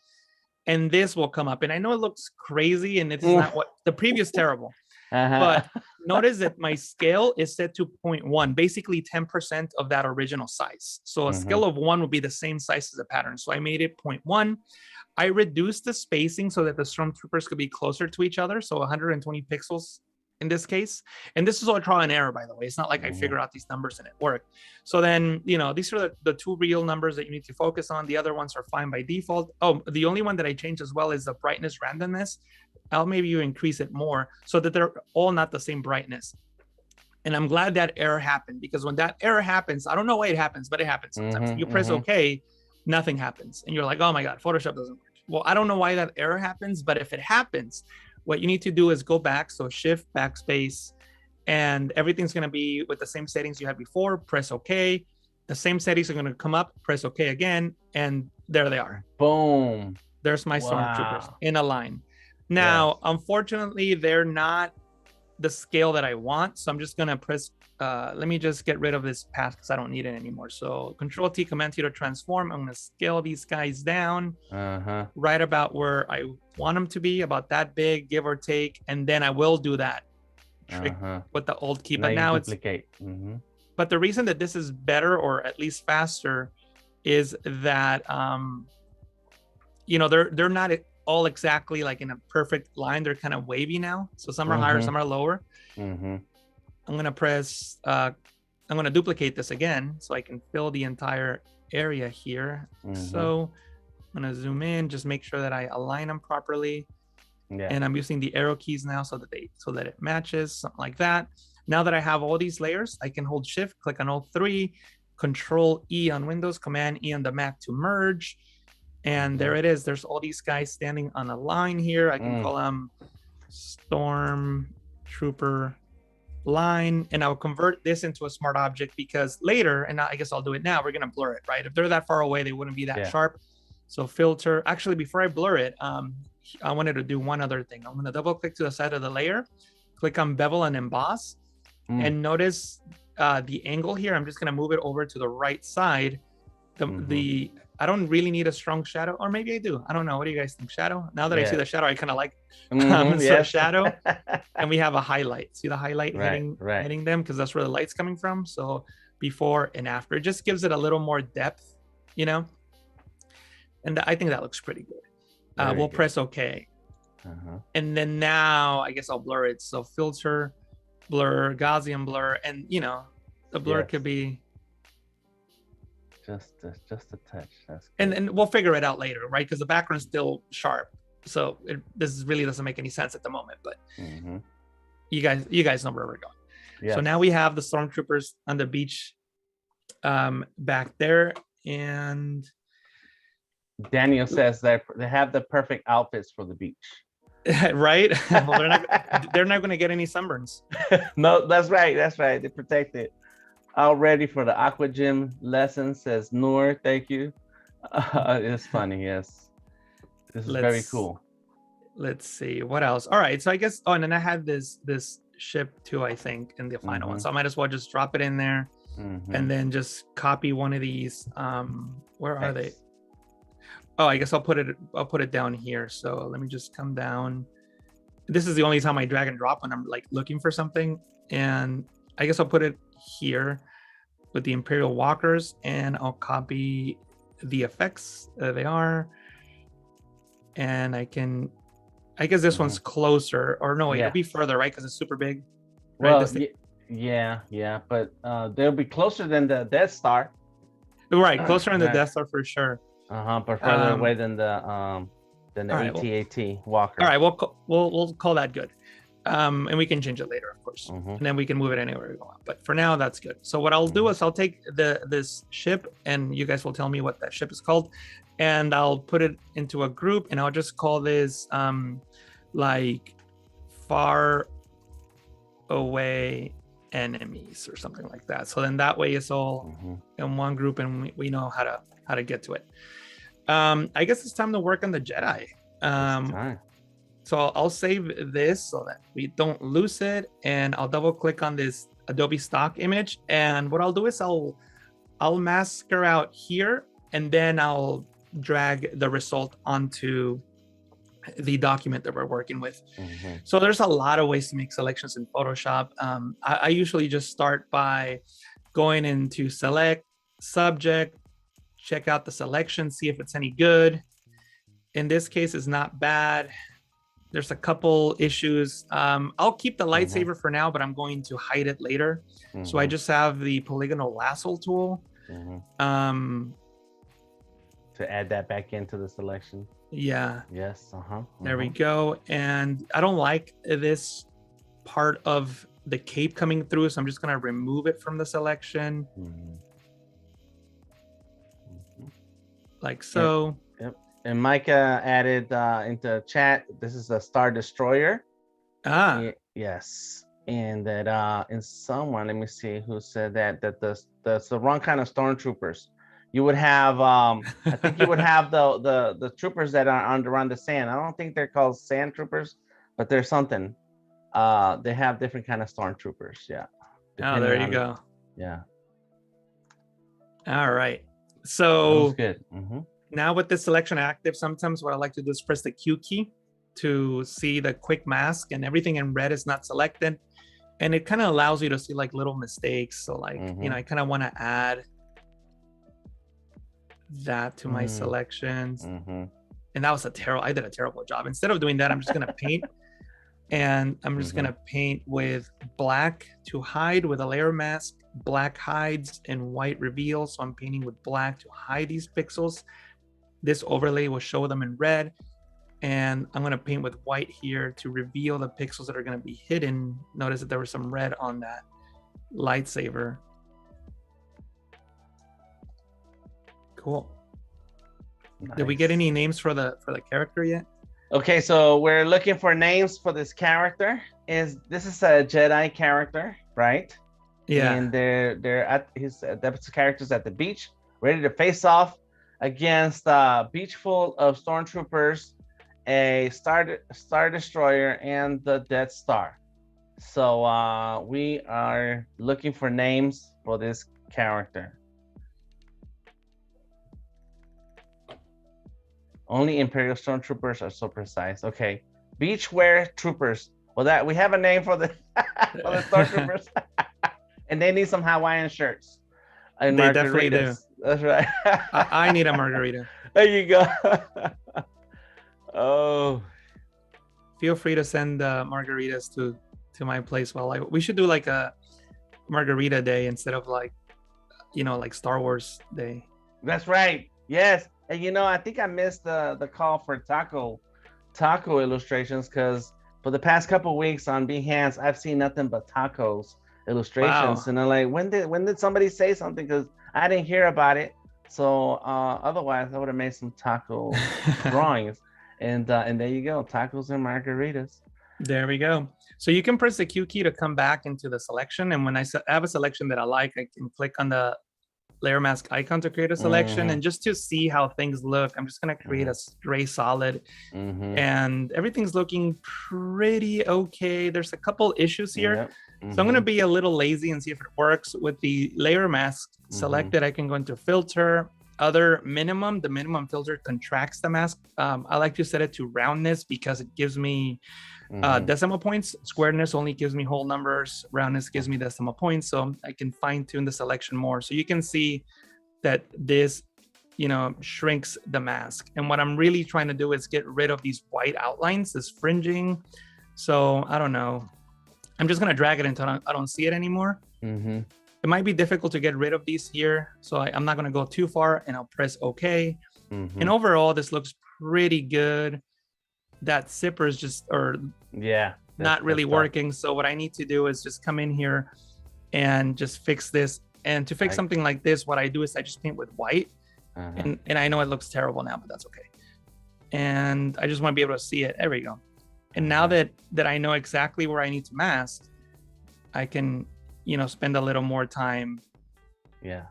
And this will come up. And I know it looks crazy, and it's not what the previous terrible. But notice that my scale is set to 0.1, basically 10% of that original size. So a scale of 1 would be the same size as the pattern. So I made it 0.1. I reduced the spacing so that the stormtroopers could be closer to each other. So 120 pixels in this case. And this is all trial and error, by the way. It's not like I figured out these numbers and it worked. So then, these are the two real numbers that you need to focus on. The other ones are fine by default. Oh, the only one that I changed as well is the brightness randomness. I'll maybe you increase it more so that they're all not the same brightness. And I'm glad that error happened, because when that error happens, I don't know why it happens, but it happens sometimes. You press OK, nothing happens. And you're like, oh my God, Photoshop doesn't work. Well, I don't know why that error happens, but if it happens, what you need to do is go back. So shift, backspace, and everything's going to be with the same settings you had before. Press OK. The same settings are going to come up. Press OK again. And there they are. Boom. There's my stormtroopers in a line. Now, unfortunately, they're not the scale that I want. So I'm just going to press, let me just get rid of this path because I don't need it anymore. So Control T, Command T to transform. I'm going to scale these guys down right about where I want them to be, about that big, give or take. And then I will do that trick with the Alt key. But now it's, but the reason that this is better, or at least faster, is that, you know, they're not all exactly like in a perfect line. They're kind of wavy now. So some are higher, some are lower. I'm gonna press, I'm gonna duplicate this again so I can fill the entire area here. So I'm gonna zoom in, just make sure that I align them properly. And I'm using the arrow keys now so that it matches, something like that. Now that I have all these layers, I can hold shift, click on all three, control E on Windows, command E on the Mac to merge. And there it is. There's all these guys standing on a line here. I can call them Stormtrooper line, and I'll convert this into a smart object because later, and I guess I'll do it now, we're gonna blur it, right? If they're that far away, they wouldn't be that sharp. So filter, actually, before I blur it, I wanted to do one other thing. I'm gonna double click to the side of the layer, click on bevel and emboss, and notice the angle here. I'm just gonna move it over to the right side. I don't really need a strong shadow, or maybe I do. I don't know. What do you guys think? Shadow? Now that I see the shadow, I kind of like so shadow. And we have a highlight. See the highlight hitting them because that's where the light's coming from. So before and after, it just gives it a little more depth, you know. And I think that looks pretty good. We'll press OK. And then now I guess I'll blur it. So filter, blur, Gaussian blur, and you know, the blur could be just a touch. That's and we'll figure it out later, right? Because the background's still sharp, so this really doesn't make any sense at the moment. But you guys know where we're going. So now we have the stormtroopers on the beach back there, and Daniel says that they have the perfect outfits for the beach. Right? Well, they're not going to get any sunburns. No, that's right. They protect it. All ready for the aqua gym lesson, says Noor. Thank you. It's funny. Yes, this is very cool. Let's see what else. All right, so I guess and then I had this ship too, I think, in the final one, so I might as well just drop it in there and then just copy one of these. Where are they? Oh, I guess I'll put it down here. So let me just come down. This is the only time I drag and drop when I'm like looking for something, and I guess I'll put it here with the Imperial Walkers, and I'll copy the effects. There they are. And I guess this one's closer, or no, it'll be further, right? Because it's super big. Right? Well, yeah, but they'll be closer than the Death Star. Right, closer than the Death Star for sure. But further away than the AT-AT Walker. All right, we'll call that good. And we can change it later, of course, and then we can move it anywhere we want. But for now, that's good. So what I'll do is I'll take this ship, and you guys will tell me what that ship is called, and I'll put it into a group, and I'll just call this like far away enemies or something like that. So then that way it's all in one group, and we know how to get to it. I guess it's time to work on the Jedi. So I'll save this so that we don't lose it, and I'll double click on this Adobe Stock image. And what I'll do is I'll mask her out here, and then I'll drag the result onto the document that we're working with. So there's a lot of ways to make selections in Photoshop. I usually just start by going into select, subject, check out the selection, see if it's any good. In this case, it's not bad. There's a couple issues. I'll keep the lightsaber for now, but I'm going to hide it later. So I just have the polygonal lasso tool. To add that back into the selection. Yeah. Yes. There we go. And I don't like this part of the cape coming through, so I'm just going to remove it from the selection. Like so. Yep. And Micah added into chat, this is a Star Destroyer. Yes. And that in someone, let me see who said that that's the wrong kind of stormtroopers. You would have I think you would have the troopers that are around the sand. I don't think they're called sand troopers, but there's something. They have different kind of stormtroopers. Yeah. Oh, there you go. Yeah. All right. So good. Now with this selection active, sometimes what I like to do is press the Q key to see the quick mask, and everything in red is not selected. And it kind of allows you to see like little mistakes. So like, you know, I kind of want to add that to my selections. And that was I did a terrible job. Instead of doing that, I'm just going to paint. And I'm just going to paint with black to hide with a layer mask, black hides and white reveals. So I'm painting with black to hide these pixels. This overlay will show them in red. And I'm going to paint with white here to reveal the pixels that are going to be hidden. Notice that there was some red on that lightsaber. Cool. Nice. Did we get any names for the character yet? Okay, so we're looking for names for this character. This is a Jedi character, right? Yeah. And they're at the character's at the beach, ready to face off against a beach full of stormtroopers, a star destroyer, and the Death Star. So we are looking for names for this character. Only Imperial Stormtroopers are so precise. Okay, beachwear troopers. Well, that we have a name for the for the Stormtroopers, and they need some Hawaiian shirts and they margaritas. Definitely do. That's right. I need a margarita. There you go. Oh, feel free to send margaritas to my place. Well, we should do like a margarita day instead of like Star Wars day. That's right. Yes. And I think I missed the call for taco illustrations, because for the past couple of weeks on Behance, I've seen nothing but tacos illustrations. Wow. And I'm like, when did somebody say something? Because I didn't hear about it. So otherwise, I would have made some taco drawings. And there you go, tacos and margaritas. There we go. So you can press the Q key to come back into the selection. And when I have a selection that I like, I can click on the layer mask icon to create a selection. And just to see how things look, I'm just going to create a gray solid. And everything's looking pretty okay. There's a couple issues here. So I'm going to be a little lazy and see if it works. With the layer mask selected, I can go into filter, other minimum. The minimum filter contracts the mask. I like to set it to roundness because it gives me decimal points. Squareness only gives me whole numbers. Roundness gives me decimal points. So I can fine tune the selection more. So you can see that this, shrinks the mask. And what I'm really trying to do is get rid of these white outlines, this fringing. So I don't know. I'm just going to drag it until I don't see it anymore. It might be difficult to get rid of these here. So I'm not going to go too far, and I'll press OK. And overall, this looks pretty good. That zipper is just, not really working. So what I need to do is just come in here and just fix this. And to fix something like this, what I do is I just paint with white. And I know it looks terrible now, but that's okay. And I just want to be able to see it. There we go. And now that I know exactly where I need to mask, I can, spend a little more time. Yeah.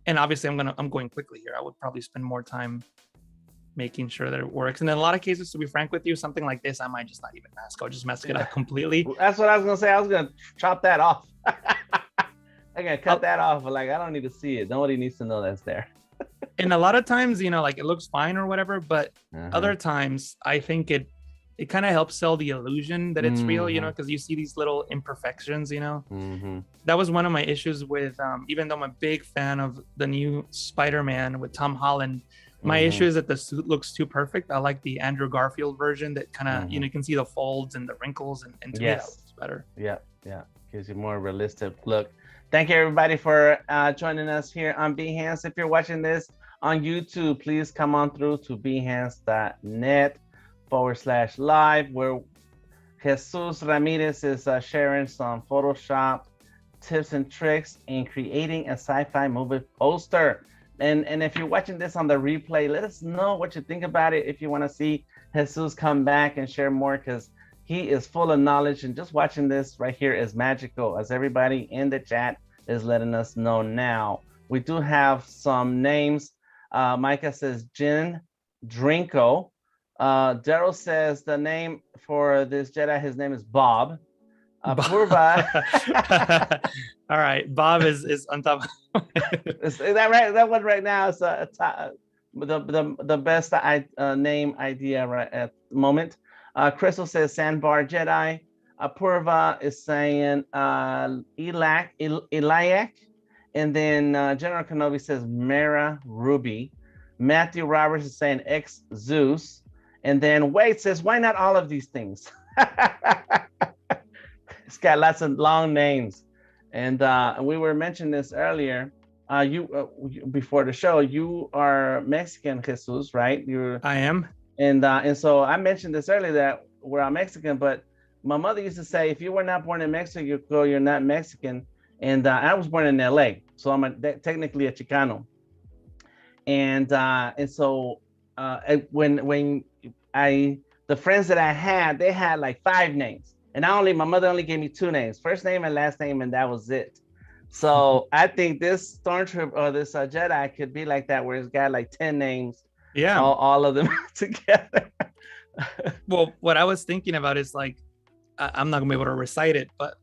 And obviously I'm going quickly here. I would probably spend more time making sure that it works. And in a lot of cases, to be frank with you, something like this, I might just not even mask. I'll just mask it out completely. That's what I was going to say. I was going to chop that off. I'm going to cut that off. But I don't need to see it. Nobody needs to know that's there. And a lot of times, it looks fine or whatever. But other times, I think it kind of helps sell the illusion that it's real, because you see these little imperfections, That was one of my issues with, even though I'm a big fan of the new Spider-Man with Tom Holland, my issue is that the suit looks too perfect. I like the Andrew Garfield version that kind of, you can see the folds and the wrinkles, and to me that looks better. Yeah. Gives you more realistic look. Thank you, everybody, for joining us here on Behance. If you're watching this on YouTube, please come on through to behance.net/live, where Jesús Ramirez is sharing some Photoshop tips and tricks in creating a sci-fi movie poster. And if you're watching this on the replay, let us know what you think about it. If you want to see Jesus come back and share more, because he is full of knowledge, and just watching this right here is magical, as everybody in the chat is letting us know now. We do have some names. Micah says Jin Drinko. Daryl says the name for this Jedi, his name is Bob. Purva. All right, Bob is on top. Is that right? That one right now is the best name idea right at the moment. Crystal says Sandbar Jedi. Purva is saying Eliak. And then General Kenobi says Mara Ruby. Matthew Roberts is saying X Zeus. And then Wade says, why not all of these things? It's got lots of long names. And we were mentioning this earlier. Before the show, you are Mexican, Jesus, right? I am. And so I mentioned this earlier that I'm Mexican, but my mother used to say, if you were not born in Mexico, you're not Mexican. And I was born in LA, so I'm technically a Chicano. And so when the friends that I had, they had like 5 names, and my mother only gave me 2 names, first name and last name, and that was it. So I think this Stormtrooper or this Jedi could be like that, where it's got like 10 names. Yeah, all of them together. Well, what I was thinking about is like, I'm not gonna be able to recite it, but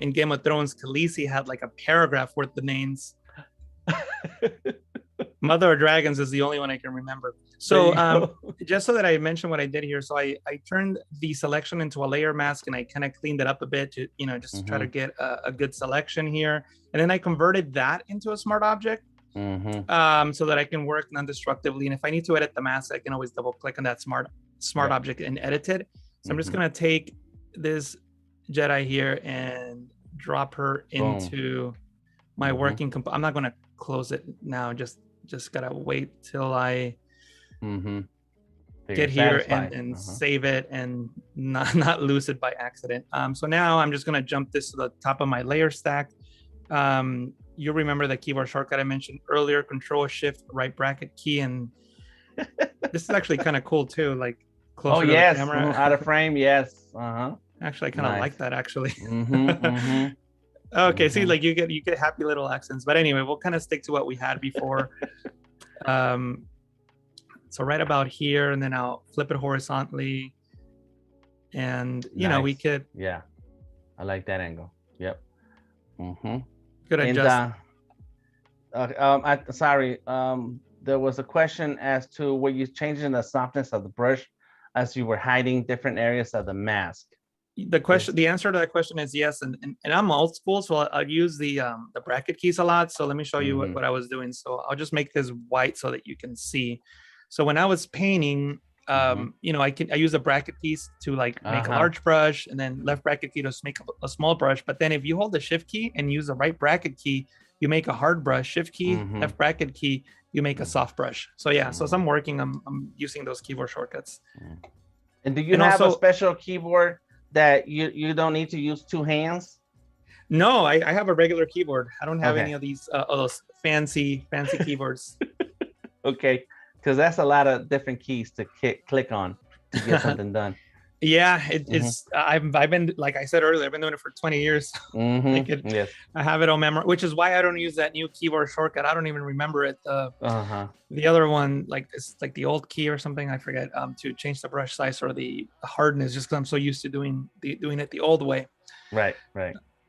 in Game of Thrones, Khaleesi had like a paragraph worth the names. Mother of Dragons is the only one I can remember. So just so that I mentioned what I did here, so I turned the selection into a layer mask, and I kind of cleaned it up a bit to, just try to get a good selection here. And then I converted that into a smart object. So that I can work non-destructively, and if I need to edit the mask, I can always double click on that smart object and edit it. So I'm just gonna take this Jedi here and drop her into my working I'm not gonna close it now, just gotta wait till I get here and save it and not lose it by accident. So now I'm just gonna jump this to the top of my layer stack. You remember the keyboard shortcut I mentioned earlier, Control Shift right bracket key, and this is actually kind of cool too, like closer to the camera. Out of frame, yes. Actually, I kind of like that actually. Okay, see, like you get happy little accents, but anyway, we'll kind of stick to what we had before. So right about here, and then I'll flip it horizontally, and we could. Yeah, I like that angle. Yep. Could adjust. Sorry. There was a question as to were you changing the softness of the brush as you were hiding different areas of the mask? The answer to that question is yes, and I'm old school, so I'll use the bracket keys a lot. So let me show you what I was doing. So I'll just make this white so that you can see. So when I was painting, I use the bracket keys to like make a large brush, and then left bracket key to make a small brush. But then if you hold the shift key and use the right bracket key, you make a hard brush. Shift key, left bracket key, you make a soft brush. So yeah, so as I'm working, I'm using those keyboard shortcuts. And do you have a special keyboard that you don't need to use 2 hands? No, I have a regular keyboard. I don't have any of these those fancy keyboards. Okay, because that's a lot of different keys to click on to get something done. Yeah, it's I've been, like I said earlier, I've been doing it for 20 years. Yes. I have it on memory, which is why I don't use that new keyboard shortcut. I don't even remember it. The other one, like it's like the old key or something, I forget, to change the brush size or the hardness, just because I'm so used to doing it the old way. Right.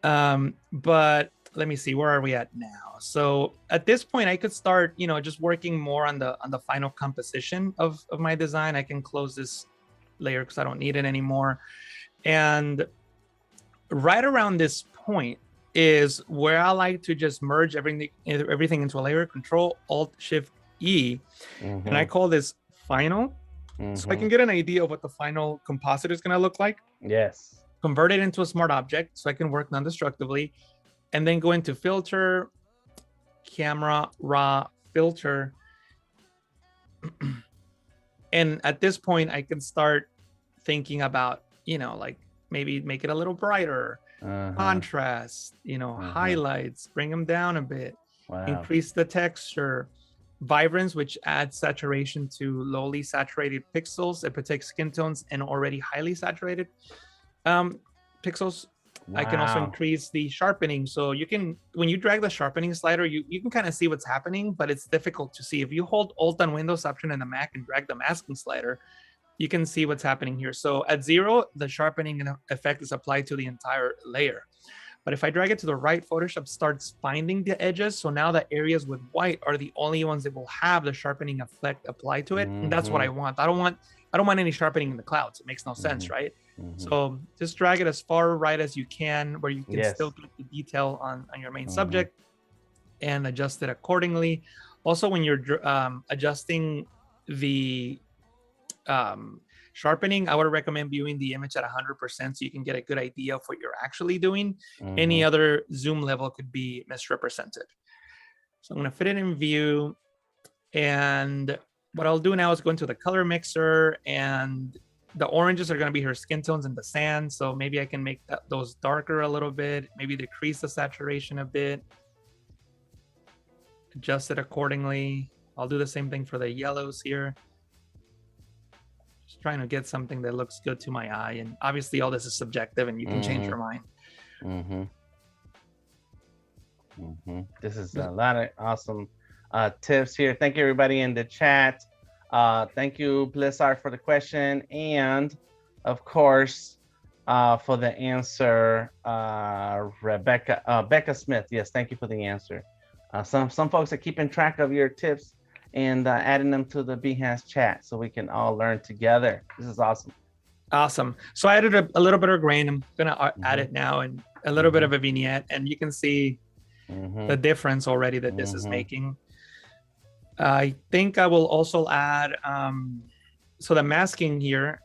But let me see, where are we at now? So at this point, I could start, just working more on the final composition of my design. I can close this layer because I don't need it anymore. And right around this point is where I like to just merge everything into a layer. Control Alt Shift E, and I call this final, so I can get an idea of what the final composite is going to look like. Yes. Convert it into a smart object so I can work non-destructively, and then go into Filter, Camera, Raw, Filter. And at this point, I can start thinking about, like maybe make it a little brighter, contrast, highlights, bring them down a bit, increase the texture, vibrance, which adds saturation to lowly saturated pixels. It protects skin tones and already highly saturated pixels. I can also increase the sharpening. So you can, when you drag the sharpening slider, you can kind of see what's happening, but it's difficult to see. If you hold Alt on Windows Option in the Mac and drag the masking slider, you can see what's happening here. So at 0, the sharpening effect is applied to the entire layer. But if I drag it to the right, Photoshop starts finding the edges. So now the areas with white are the only ones that will have the sharpening effect applied to it. And that's what I want. I don't want any sharpening in the clouds. It makes no sense, right? So just drag it as far right as you can, where you can still get the detail on your main subject, and adjust it accordingly. Also, when you're adjusting the Sharpening, I would recommend viewing the image at 100% so you can get a good idea of what you're actually doing. Any other zoom level could be misrepresented. So I'm going to fit it in view. And what I'll do now is go into the color mixer, and the oranges are going to be her skin tones in the sand. So maybe I can make those darker a little bit, maybe decrease the saturation a bit, adjust it accordingly. I'll do the same thing for the yellows here. Just trying to get something that looks good to my eye. And obviously all this is subjective and you can change your mind. This is a lot of awesome tips here. Thank you, everybody in the chat. Thank you, Blizzard, for the question, and of course for the answer, Becca Smith. Yes, thank you for the answer. Some folks are keeping track of your tips and adding them to the Behance chat so we can all learn together. This is awesome. Awesome. So I added a little bit of grain. I'm gonna add it now, and a little bit of a vignette, and you can see the difference already that this is making. I think I will also add, so the masking here,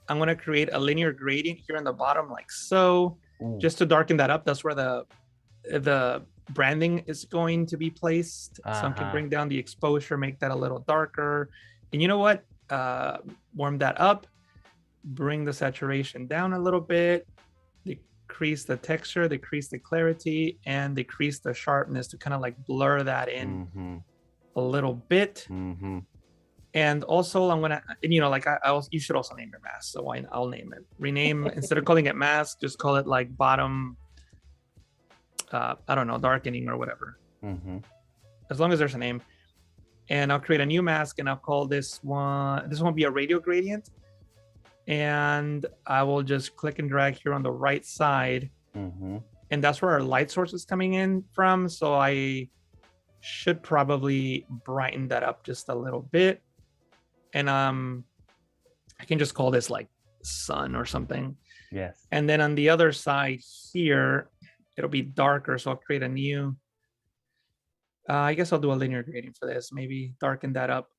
I'm going to create a linear gradient here on the bottom, like so, just to darken that up. That's where the branding is going to be placed. So I can bring down the exposure, make that a little darker. And you know what? Warm that up, bring the saturation down a little bit, decrease the texture, decrease the clarity, and decrease the sharpness to kind of like blur that in a little bit. And also I'm gonna, and you know, like you should also name your mask, so I'll name it. Rename, instead of calling it mask, just call it like bottom, I don't know, darkening or whatever. As long as there's a name. And I'll create a new mask, and I'll call this one be a radial gradient. And I will just click and drag here on the right side. And that's where our light source is coming in from. So I should probably brighten that up just a little bit. And I can just call this like sun or something. Yes. And then on the other side here, it'll be darker. So I'll create a new, I guess I'll do a linear gradient for this. Maybe darken that up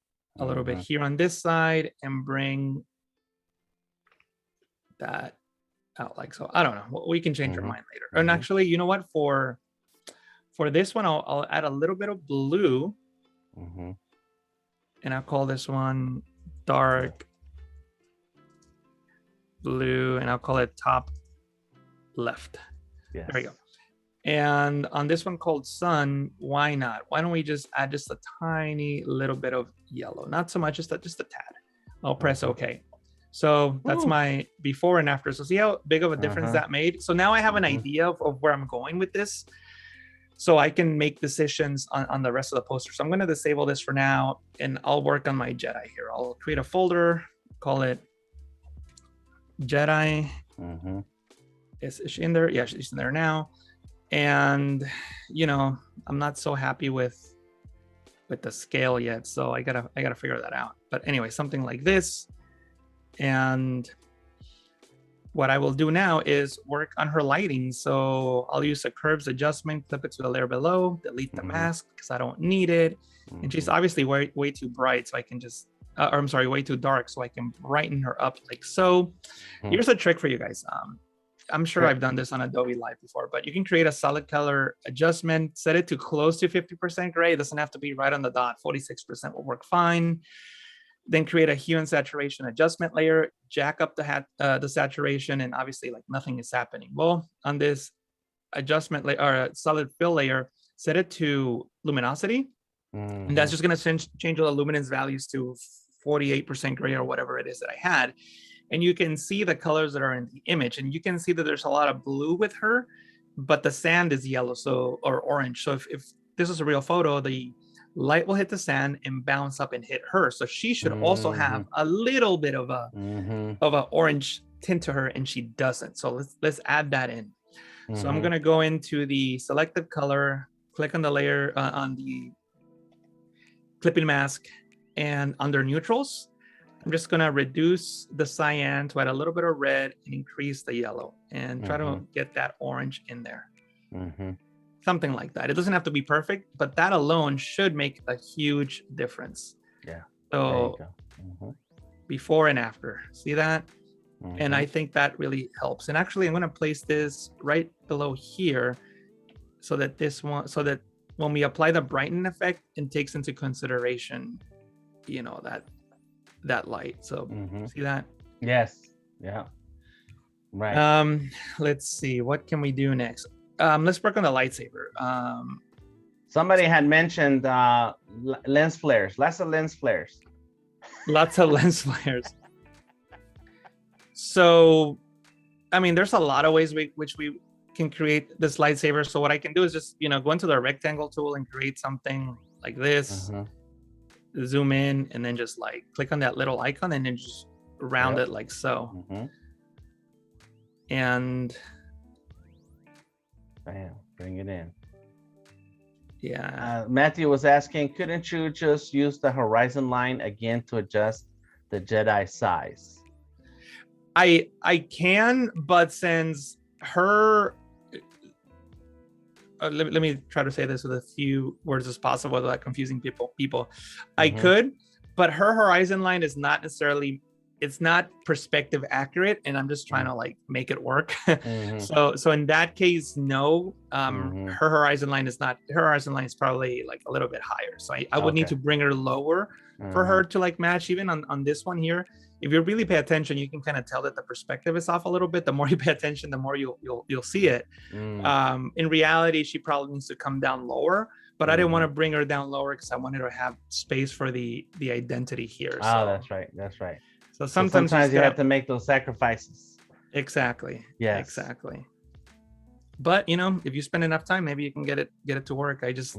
a little bit here on this side and bring that out like so. I don't know. We can change our mind later. And actually, you know what? For this one, I'll add a little bit of blue. And I'll call this one dark blue, and I'll call it top left. There we go. And on this one called sun, why not? Why don't we just add just a tiny little bit of yellow? Not so much, just a tad. I'll press OK. So that's my before and after. So see how big of a difference that made? So now I have an idea of where I'm going with this. So I can make decisions on the rest of the poster. So I'm going to disable this for now, and I'll work on my Jedi here. I'll create a folder, call it Jedi. Is she in there? Yeah, she's in there now. And, you know, I'm not so happy with the scale yet. So I gotta figure that out. But anyway, something like this. And what I will do now is work on her lighting. So I'll use a curves adjustment, clip it to the layer below, delete the mask because I don't need it. And she's obviously way too bright, so I can just, or I'm sorry, way too dark, so I can brighten her up like so. Here's a trick for you guys. I'm sure I've done this on Adobe Live before, but you can create a solid color adjustment, set it to close to 50% gray. It doesn't have to be right on the dot. 46% will work fine. Then create a hue and saturation adjustment layer, jack up the saturation, and obviously like nothing is happening. Well, on this adjustment layer or solid fill layer, set it to luminosity. And that's just gonna change all the luminance values to 48% gray or whatever it is that I had. And you can see the colors that are in the image, and you can see that there's a lot of blue with her, but the sand is yellow, or orange. So if this is a real photo, the light will hit the sand and bounce up and hit her. So she should also have a little bit of a orange tint to her, and she doesn't. So let's add that in. So I'm gonna go into the selective color, click on the layer on the clipping mask, and under neutrals, I'm just gonna reduce the cyan to add a little bit of red and increase the yellow, and try to get that orange in there. Something like that. It doesn't have to be perfect, but that alone should make a huge difference. Yeah. So before and after. See that? And I think that really helps. And actually, I'm going to place this right below here so that when we apply the brighten effect, it takes into consideration, you know, that light. So see that? Yes. Yeah. Right. Let's see, what can we do next? Let's work on the lightsaber. Somebody had mentioned lens flares. Lots of lens flares. Lots of lens flares. So, I mean, there's a lot of ways which we can create this lightsaber. So what I can do is just, you know, go into the rectangle tool and create something like this, zoom in, and then just like click on that little icon and then just round it like so. And bam, bring it in. Yeah. Matthew was asking, couldn't you just use the horizon line again to adjust the Jedi size? I can, but since her let me try to say this with as few words as possible without confusing people. I could, but her horizon line is not necessarily, it's not perspective accurate, and I'm just trying to like make it work. So in that case, no. Her horizon line is not, her horizon line is probably like a little bit higher. So I would need to bring her lower for her to like match. Even on this one here, if you really pay attention, you can kind of tell that the perspective is off a little bit. The more you pay attention, the more you'll see it. In reality, she probably needs to come down lower, but I didn't want to bring her down lower because I wanted her to have space for the identity here. Oh, that's right. That's right. So sometimes you have to make those sacrifices. Exactly. Yes. Exactly. But you know, if you spend enough time, maybe you can get it to work. I just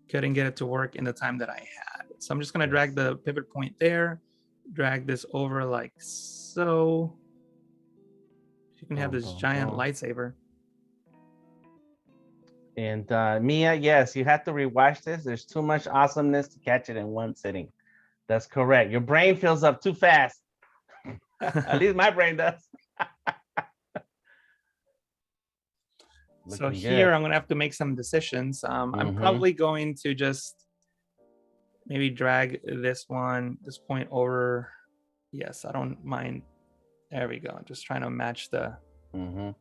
couldn't get it to work in the time that I had. So I'm just gonna drag the pivot point there, drag this over like so. You can have this giant lightsaber. And Mia, yes, you have to rewatch this. There's too much awesomeness to catch it in one sitting. That's correct. Your brain fills up too fast. At least my brain does. So here I'm gonna have to make some decisions. I'm probably going to just maybe drag this point over. Yes, I don't mind. There we go. I'm just trying to match the. And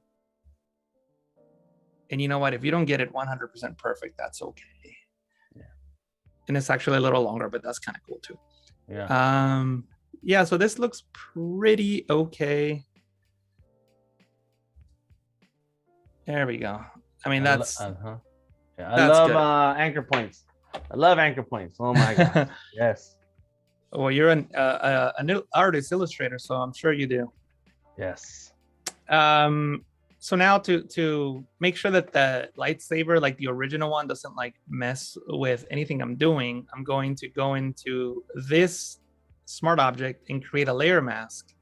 you know what? If you don't get it 100% perfect, that's okay. And it's actually a little longer, but that's kind of cool too. Yeah. So this looks pretty okay. There we go. I mean, that's I love anchor points. I love anchor points. Oh my god. Yes. Well, you're an artist illustrator, so I'm sure you do. Yes. So now to make sure that the lightsaber, like the original one, doesn't like mess with anything I'm doing, I'm going to go into this smart object and create a layer mask.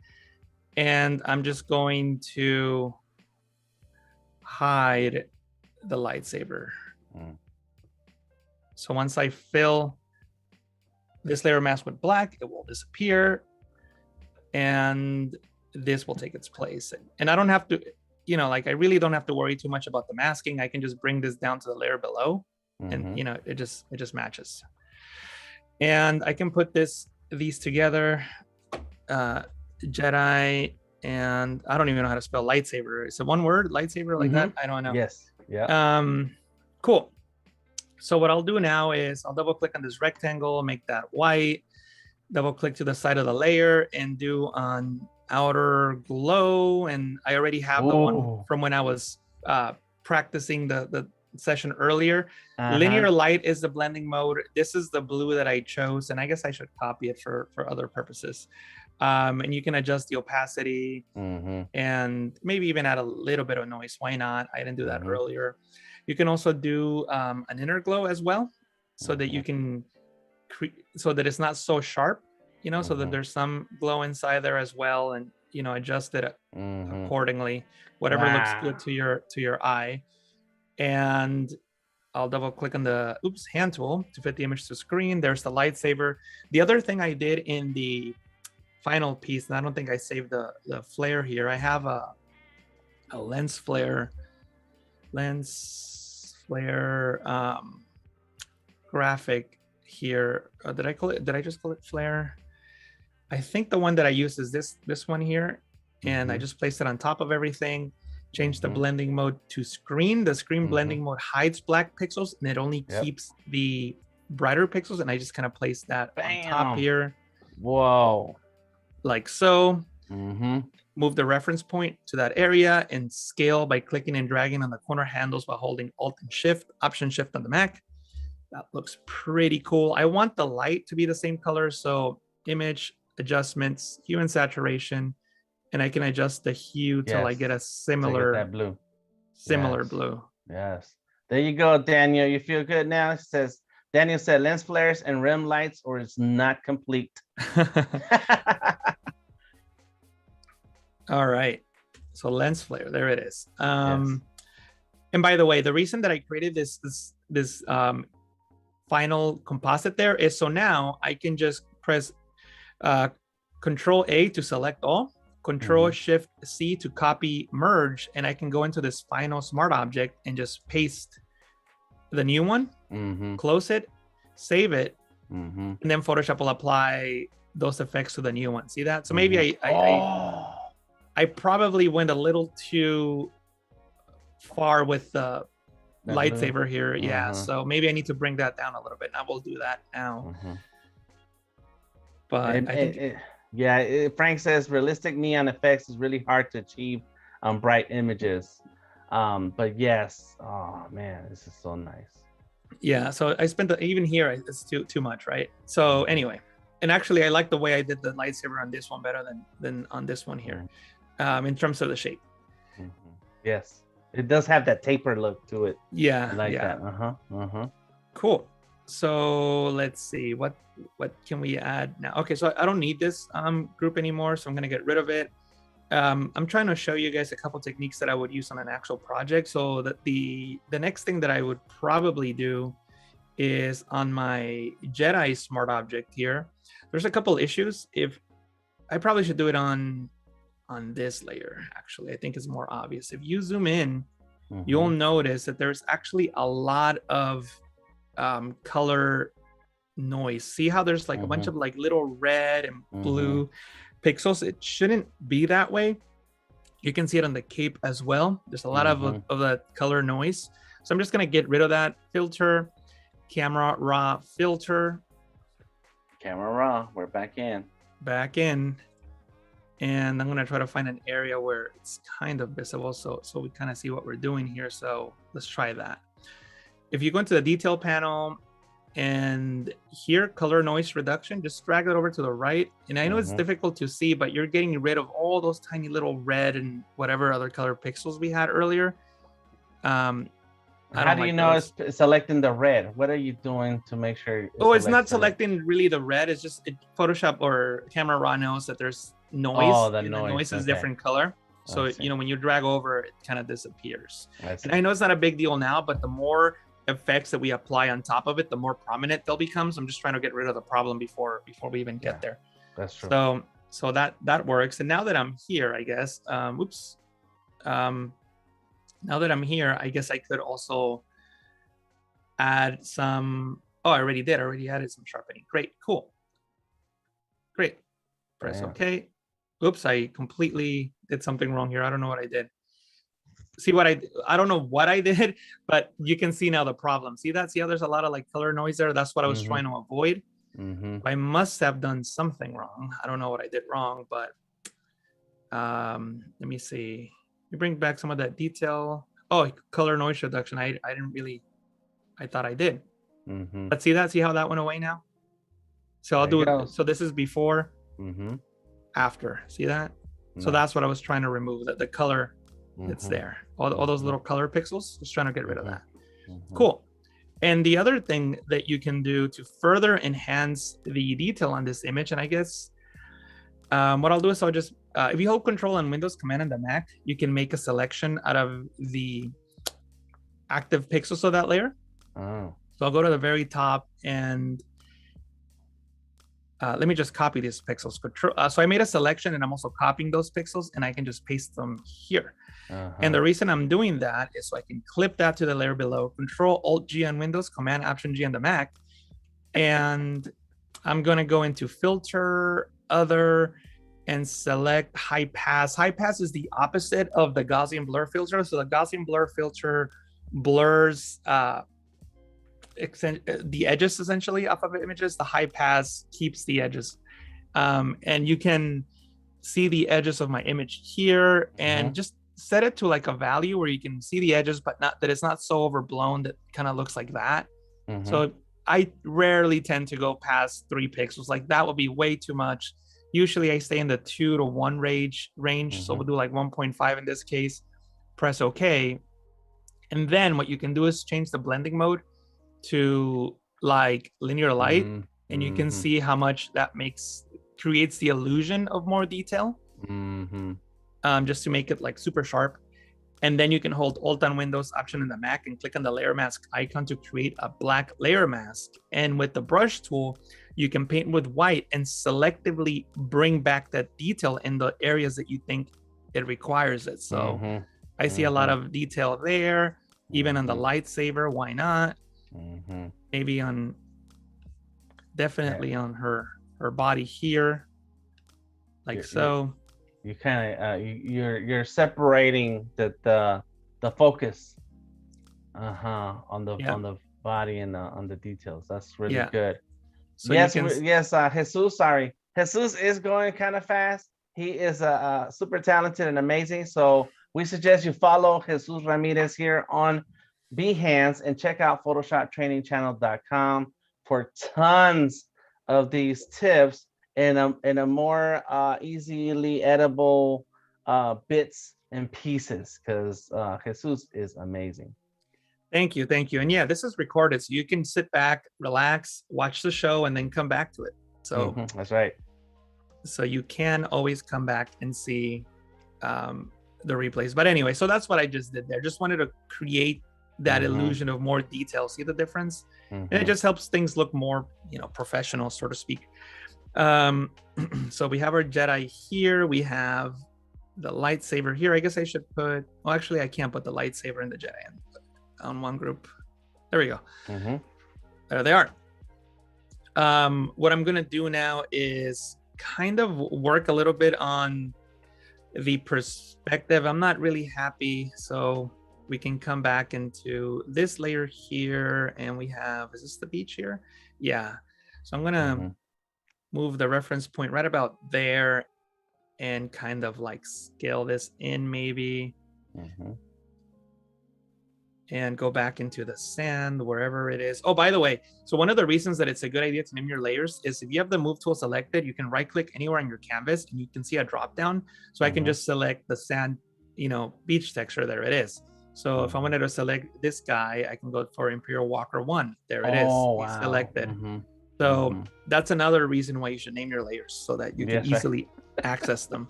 And I'm just going to hide the lightsaber. So once I fill this layer mask with black, it will disappear. And this will take its place. And I don't have to, you know, like I really don't have to worry too much about the masking. I can just bring this down to the layer below and you know, it just matches. And I can put these together, Jedi, and I don't even know how to spell lightsaber. Is it one word, lightsaber, like that? I don't know. Yes. Yeah. Cool. So what I'll do now is I'll double click on this rectangle, make that white, double click to the side of the layer and do on outer glow. And I already have the one from when I was practicing the session earlier. Linear light is the blending mode. This is the blue that I chose, and I guess I should copy it for other purposes. And you can adjust the opacity and maybe even add a little bit of noise. Why not? I didn't do that earlier. You can also do an inner glow as well, so that you can so that it's not so sharp, you know, so that there's some glow inside there as well, and you know, adjust it accordingly, whatever looks good to your eye. And I'll double click on the hand tool to fit the image to screen. There's the lightsaber. The other thing I did in the final piece, and I don't think I saved the flare here. I have a lens flare graphic here. Did I just call it flare? I think the one that I use is this one here. And I just placed it on top of everything. Change the blending mode to screen. The screen blending mode hides black pixels and it only keeps the brighter pixels. And I just kind of place that on top here. Whoa. Like so. Move the reference point to that area and scale by clicking and dragging on the corner handles while holding Alt and Shift, Option Shift on the Mac. That looks pretty cool. I want the light to be the same color. So image, adjustments, hue and saturation. And I can adjust the hue till I get a similar that blue. Blue. Yes. There you go, Daniel. You feel good now? It says Daniel said lens flares and rim lights or it's not complete. All right. So lens flare, there it is. And by the way, the reason that I created this final composite there is so now I can just press Control A to select all, Control Shift C to copy merge, and I can go into this final smart object and just paste the new one, close it, save it, and then Photoshop will apply those effects to the new one. See that? So maybe I probably went a little too far with the lightsaber here. Yeah, so maybe I need to bring that down a little bit. I will do that now. But I think Frank says realistic neon effects is really hard to achieve on bright images. But yes, oh man, this is so nice. Yeah, so I spent even here it's too much, right? So anyway, and actually I like the way I did the lightsaber on this one better than on this one here. In terms of the shape. Yes, it does have that taper look to it. Yeah, I like that. Cool. So let's see what can we add now. Okay, so I don't need this group anymore, so I'm gonna get rid of it. I'm trying to show you guys a couple techniques that I would use on an actual project. So that the next thing that I would probably do is on my Jedi smart object here. There's a couple issues. If I probably should do it on this layer, actually. I think it's more obvious. If you zoom in, you'll notice that there's actually a lot of color noise. See how there's like a bunch of like little red and blue pixels? It shouldn't be that way. You can see it on the cape as well. There's a lot of that color noise. So I'm just gonna get rid of that. Filter, camera raw filter. Camera raw, we're back in. And I'm gonna try to find an area where it's kind of visible, so we kind of see what we're doing here. So let's try that. If you go into the detail panel and here, color noise reduction, just drag it over to the right. And I know it's difficult to see, but you're getting rid of all those tiny little red and whatever other color pixels we had earlier. How do you know it's selecting the red? What are you doing to make sure? It's not selecting really the red. It's just Photoshop or Camera Raw knows that there's noise. Oh, the noise is different color. So, when you drag over, it kind of disappears. And I know it's not a big deal now, but the more effects that we apply on top of it, the more prominent they'll become. So I'm just trying to get rid of the problem before we even get there. That's true. So that works. And now that I'm here, I guess, now that I'm here, I guess I could also add some, I already added some sharpening. Great, cool. Great. Press OK. Oops, I completely did something wrong here. I don't know what I did. See what I don't know what I did, but you can see now the problem. See that? See how there's a lot of like color noise there? That's what I was trying to avoid. I must have done something wrong. I don't know what I did wrong, but let me see. You bring back some of that detail. Oh, color noise reduction. I thought I did. But see that? See how that went away now? So I'll do it. So this is before, after. See that? So that's what I was trying to remove, the color that's there. All those little color pixels, just trying to get rid of that. Cool. And the other thing that you can do to further enhance the detail on this image, and I guess what I'll do is I'll just, if you hold Control and Windows Command on the Mac, you can make a selection out of the active pixels of that layer. So I'll go to the very top and let me just copy these pixels. So I made a selection and I'm also copying those pixels and I can just paste them here. And the reason I'm doing that is so I can clip that to the layer below, Control Alt G on Windows, Command Option G on the Mac. And I'm going to go into filter, other, and select high pass. High pass is the opposite of the Gaussian blur filter. So the Gaussian blur filter blurs the edges essentially off of images. The high pass keeps the edges. And you can see the edges of my image here, and just set it to like a value where you can see the edges, but not that it's not so overblown that kind of looks like that. So I rarely tend to go past 3 pixels. Like that would be way too much. Usually I stay in the 2 to 1 range. So we'll do like 1.5 in this case. Press OK. And then what you can do is change the blending mode to like linear light, and you can see how much that creates the illusion of more detail, just to make it like super sharp. And then you can hold Alt on Windows, Option in the Mac, and click on the layer mask icon to create a black layer mask. And with the brush tool, you can paint with white and selectively bring back that detail in the areas that you think it requires it. So I see a lot of detail there, even on the lightsaber. Why not? Maybe on, definitely on her body here, like so. You kind of you're separating the focus on the body and on the details. That's really good. So yes, Jesus, sorry, Jesus is going kind of fast. He is super talented and amazing. So we suggest you follow Jesus Ramirez here on Behance and check out photoshoptrainingchannel.com for tons of these tips in a more easily editable bits and pieces, because Jesus is amazing. Thank you. And yeah, this is recorded, so you can sit back, relax, watch the show, and then come back to it. So that's right. So you can always come back and see the replays. But anyway, so that's what I just did there. Just wanted to create that illusion of more detail. See the difference? And it just helps things look more, professional, so to speak. So we have our Jedi here. We have the lightsaber here. I guess I should put, well, actually I can't put the lightsaber and the Jedi on one group. There we go. There they are. What I'm gonna do now is kind of work a little bit on the perspective. I'm not really happy, so we can come back into this layer here, and we have, is this the beach here? Yeah. So I'm gonna move the reference point right about there and kind of like scale this in maybe, and go back into the sand, wherever it is. Oh, by the way, so one of the reasons that it's a good idea to name your layers is if you have the move tool selected, you can right click anywhere on your canvas and you can see a drop down. So I can just select the sand, beach texture. There it is. So if I wanted to select this guy, I can go for Imperial Walker 1. There it is. Wow. Selected. So that's another reason why you should name your layers, so that you can easily access them.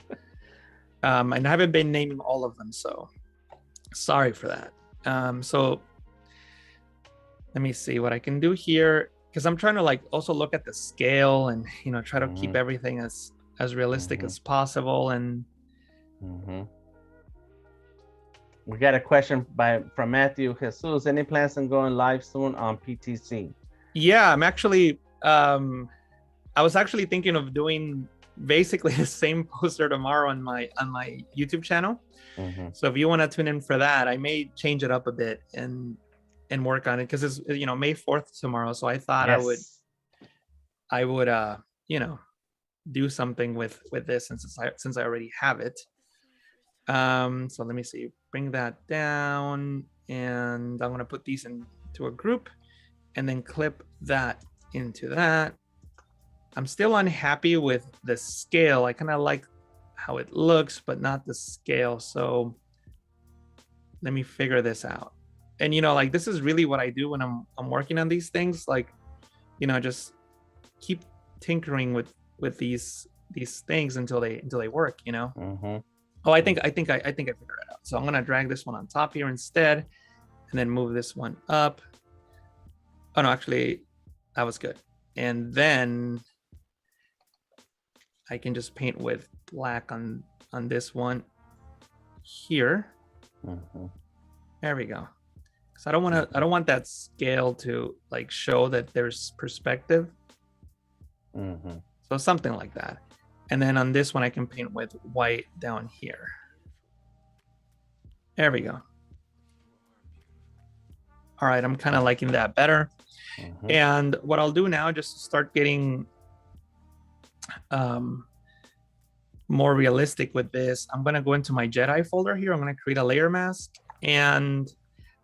And I haven't been naming all of them, so sorry for that. So let me see what I can do here, because I'm trying to like also look at the scale and try to keep everything as realistic as possible. And we got a question from Matthew. Jesus, any plans on going live soon on PTC? Yeah, I'm actually I was actually thinking of doing basically the same poster tomorrow on my YouTube channel. So if you want to tune in for that, I may change it up a bit and work on it, because it's May 4th tomorrow. So I thought I would do something with this since I already have it. So let me see, bring that down, and I'm going to put these into a group and then clip that into that. I'm still unhappy with the scale. I kind of like how it looks, but not the scale. So let me figure this out. And like this is really what I do when I'm working on these things. Like, just keep tinkering with these things until they work. Oh, I think I figured it out. So I'm gonna drag this one on top here instead, and then move this one up. Oh no, actually, that was good. And then I can just paint with black on this one here. There we go. So I don't want that scale to like show that there's perspective. So something like that. And then on this one, I can paint with white down here. There we go. All right, I'm kind of liking that better. And what I'll do now, just to start getting more realistic with this, I'm going to go into my Jedi folder here. I'm going to create a layer mask, and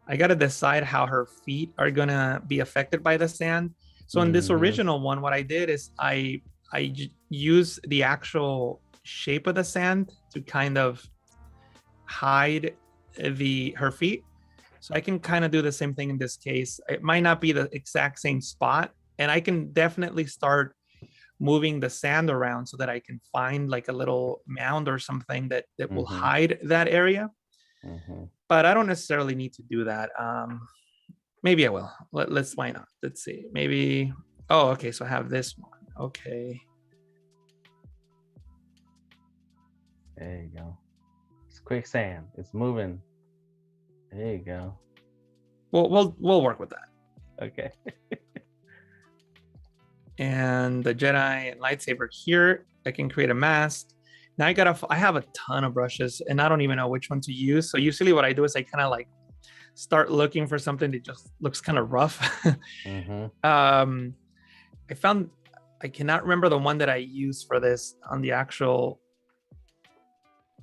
I got to decide how her feet are going to be affected by the sand. So in this original one, what I did is I use the actual shape of the sand to kind of hide her feet. So I can kind of do the same thing in this case. It might not be the exact same spot, and I can definitely start moving the sand around so that I can find like a little mound or something that will hide that area. But I don't necessarily need to do that. Maybe I will. Let's why not? Let's see. Maybe. Oh, okay. So I have this one. Okay. There you go. It's quicksand. It's moving. There you go. We'll work with that. Okay. And the Jedi lightsaber here, I can create a mask. Now I have a ton of brushes, and I don't even know which one to use. So usually what I do is I kind of like start looking for something that just looks kind of rough. I cannot remember the one that I used for this on the actual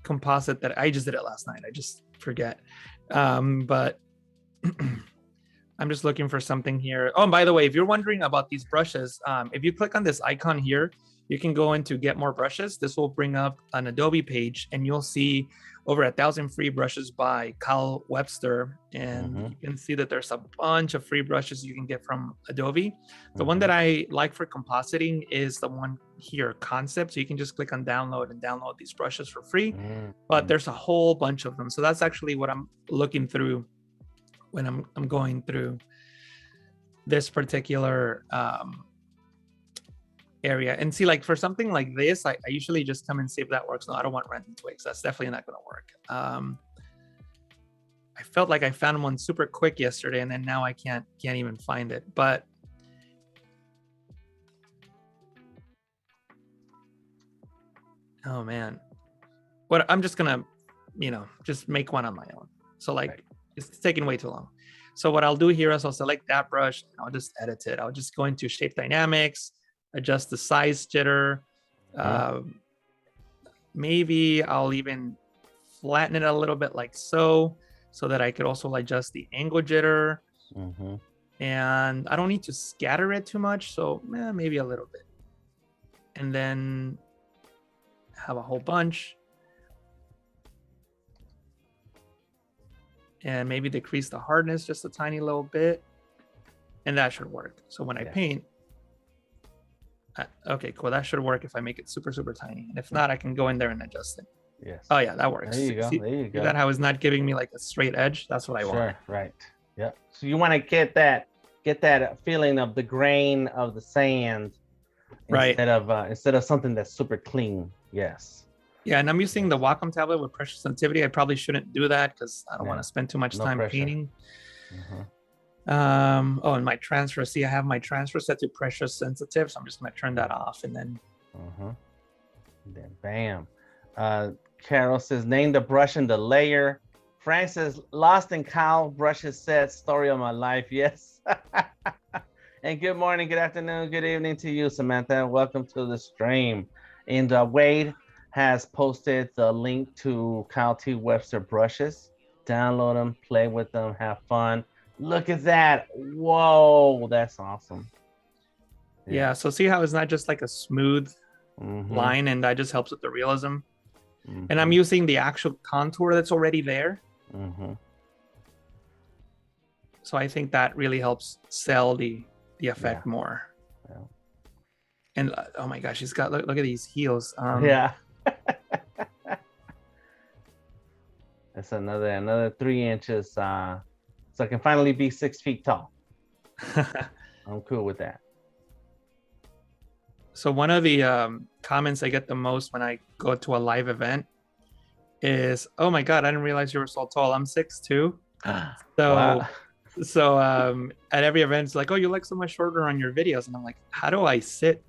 composite that I just did it last night. I just forget. But I'm just looking for something here. Oh, and by the way, if you're wondering about these brushes, if you click on this icon here, you can go into get more brushes. This will bring up an Adobe page, and you'll see over 1,000 free brushes by Kyle Webster. And you can see that there's a bunch of free brushes you can get from Adobe. The one that I like for compositing is the one here, Concept. So you can just click on download and download these brushes for free. But there's a whole bunch of them. So that's actually what I'm looking through when I'm going through this particular area. And see, like for something like this, I usually just come and see if that works. No, I don't want random twigs. That's definitely not going to work. I felt like I found one super quick yesterday, and then now I can't even find it. But oh man, what I'm just gonna, just make one on my own. So like it's taking way too long. So what I'll do here is I'll select that brush and I'll just edit it. I'll just go into shape dynamics, adjust the size jitter. Maybe I'll even flatten it a little bit like so that I could also adjust the angle jitter. And I don't need to scatter it too much. So maybe a little bit. And then have a whole bunch. And maybe decrease the hardness just a tiny little bit. And that should work. So when I paint, okay, cool. That should work if I make it super, super tiny. And if not, I can go in there and adjust it. Yes. Oh yeah, that works. There you go. There you go. That how it's not giving me like a straight edge. That's what I want. Right. Yeah. So you want to get that feeling of the grain of the sand, right? Instead of something that's super clean. Yes. Yeah, and I'm using the Wacom tablet with pressure sensitivity. I probably shouldn't do that because I don't want to spend too much time painting. Oh, and my transfer. See, I have my transfer set to pressure sensitive, so I'm just gonna turn that off, and then. Then bam. Carol says, name the brush and the layer. Frank says, Lost in Kyle brushes set, story of my life. Yes. And good morning, good afternoon, good evening to you, Samantha. Welcome to the stream. And Wade has posted the link to Kyle T. Webster brushes. Download them, play with them, have fun. Look at that. Whoa, that's awesome. Yeah, so see how it's not just like a smooth line, and that just helps with the realism. And I'm using the actual contour that's already there. So I think that really helps sell the effect more. Yeah. And oh my gosh, he's got look at these heels. That's another 3 inches. So I can finally be 6 feet tall. I'm cool with that. So one of the comments I get the most when I go to a live event is, "Oh my God, I didn't realize you were so tall. I'm 6'2". So at every event, it's like, "Oh, you look so much shorter on your videos," and I'm like, "How do I sit?"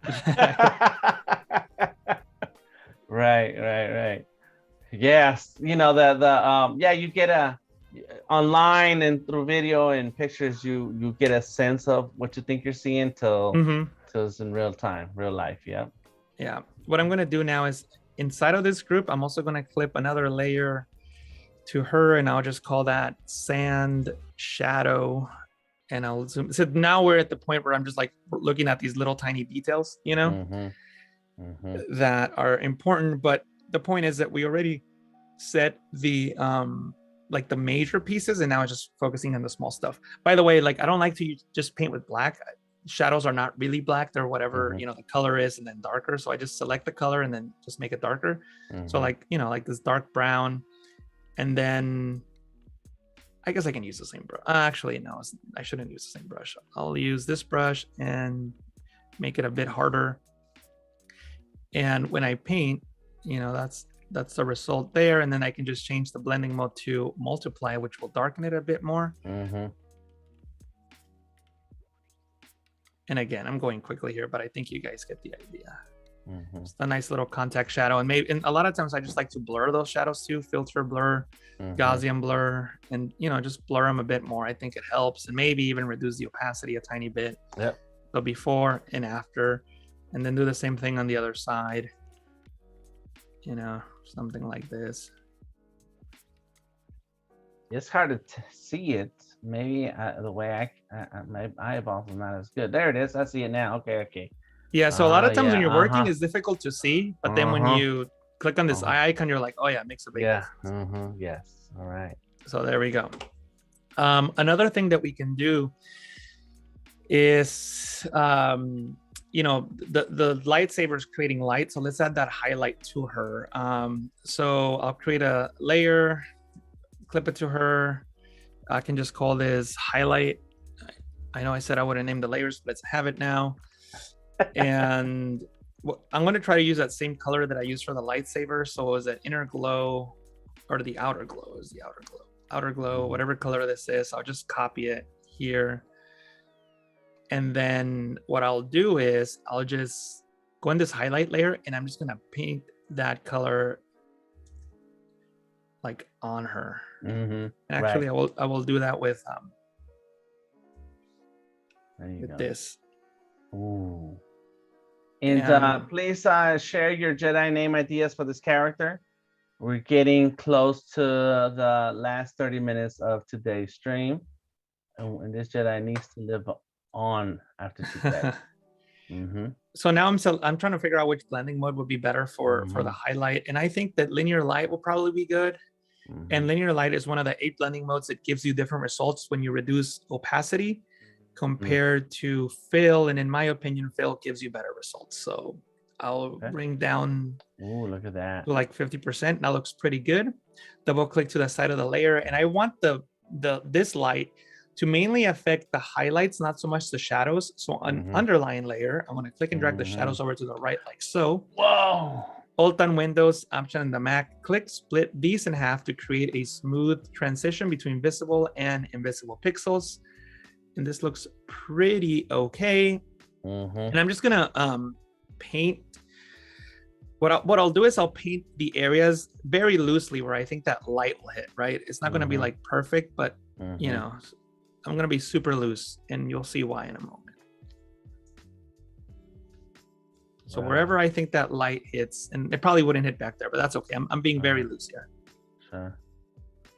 Right. Yes, you know yeah, you get a online and through video and pictures, you get a sense of what you think you're seeing till it's in real time, real life. Yeah. Yeah. What I'm gonna do now is inside of this group, I'm also gonna clip another layer to her, and I'll just call that sand shadow. And I'll zoom. So now we're at the point where I'm just like looking at these little tiny details, you know, that are important. But the point is that we already set the like the major pieces, and now it's just focusing on the small stuff. By the way, like I don't like to just paint with black. Shadows are not really black. They're whatever, you know, the color is and then darker. So I just select the color and then just make it darker. So like, you know, like this dark brown, and then I guess I can use the same brush. Actually, no, I shouldn't use the same brush. I'll use this brush and make it a bit harder. And when I paint, you know, that's the result there. And then I can just change the blending mode to multiply, which will darken it a bit more. And again, I'm going quickly here, but I think you guys get the idea. It's a nice little contact shadow. And maybe, and a lot of times I just like to blur those shadows too, filter blur, Gaussian blur, and, you know, just blur them a bit more. I think it helps, and maybe even reduce the opacity a tiny bit. Yep. So before and after, and then do the same thing on the other side, you know, something like this. It's hard to see it. Maybe the way my eyeballs are not as good. There it is. I see it now. Okay. Yeah, so a lot of times when you're working, it's difficult to see, but then when you click on this eye icon, you're like, oh yeah, it makes a big difference. Yes. All right. So there we go. Another thing that we can do is, you know, the lightsaber is creating light. So let's add that highlight to her. So I'll create a layer, clip it to her. I can just call this highlight. I know I said I wouldn't name the layers. Let's have it now. And I'm going to try to use that same color that I used for the lightsaber. So is it inner glow or the outer glow? Is the outer glow, whatever color this is. I'll just copy it here. And then what I'll do is I'll just go in this highlight layer, and I'm just going to paint that color like on her. And actually, I will do that with this. Ooh. And please share your Jedi name ideas for this character. We're getting close to the last 30 minutes of today's stream, and this Jedi needs to live on after today. So now I'm trying to figure out which blending mode would be better for the highlight, and I think that linear light will probably be good. And linear light is one of the 8 blending modes that gives you different results when you reduce opacity compared to fill. And in my opinion, fill gives you better results. So I'll bring down look at that, to like 50%. That looks pretty good. Double click to the side of the layer, and I want this light to mainly affect the highlights, not so much the shadows. So an underlying layer, I'm going to click and drag the shadows over to the right, like so. Whoa. Alt on Windows, Option on the Mac, click split these in half to create a smooth transition between visible and invisible pixels. And this looks pretty okay. And I'm just gonna paint. What I'll do is I'll paint the areas very loosely where I think that light will hit, right? It's not gonna be like perfect, but you know, I'm gonna be super loose, and you'll see why in a moment. So wherever I think that light hits, and it probably wouldn't hit back there, but that's okay. I'm being very loose here. Sure.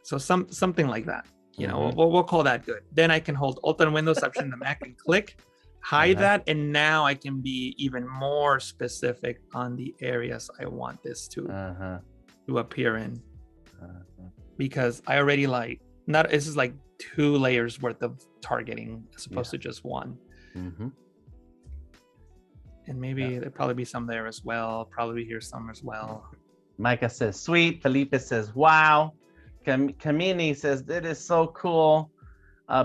So something like that. You know, we'll call that good. Then I can hold Alt on Windows, Option on the Mac, and click, hide that, and now I can be even more specific on the areas I want this to appear in, because I already this is like 2 layers worth of targeting as opposed to just 1. And maybe there'll probably be some there as well. Probably here some as well. Micah says, sweet. Felipe says, wow. Kamini says, it is so cool.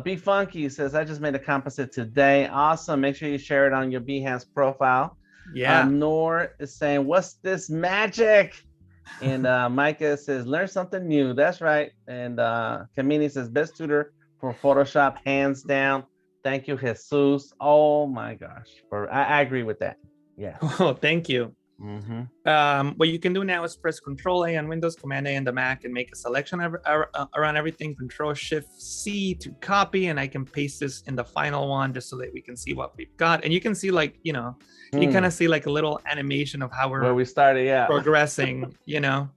Be Funky says, I just made a composite today. Awesome. Make sure you share it on your Behance profile. Yeah. Nor is saying, what's this magic? And Micah says, learn something new. That's right. And Kamini says, best tutor for Photoshop, hands down. Thank you, Jesus. Oh my gosh. I agree with that. Yeah. Oh, thank you. What you can do now is press Control A on Windows, Command A on the Mac, and make a selection around everything. Control Shift C to copy, and I can paste this in the final one just so that we can see what we've got. And you can see, like, you know, you kind of see like a little animation of how where we started, progressing, you know.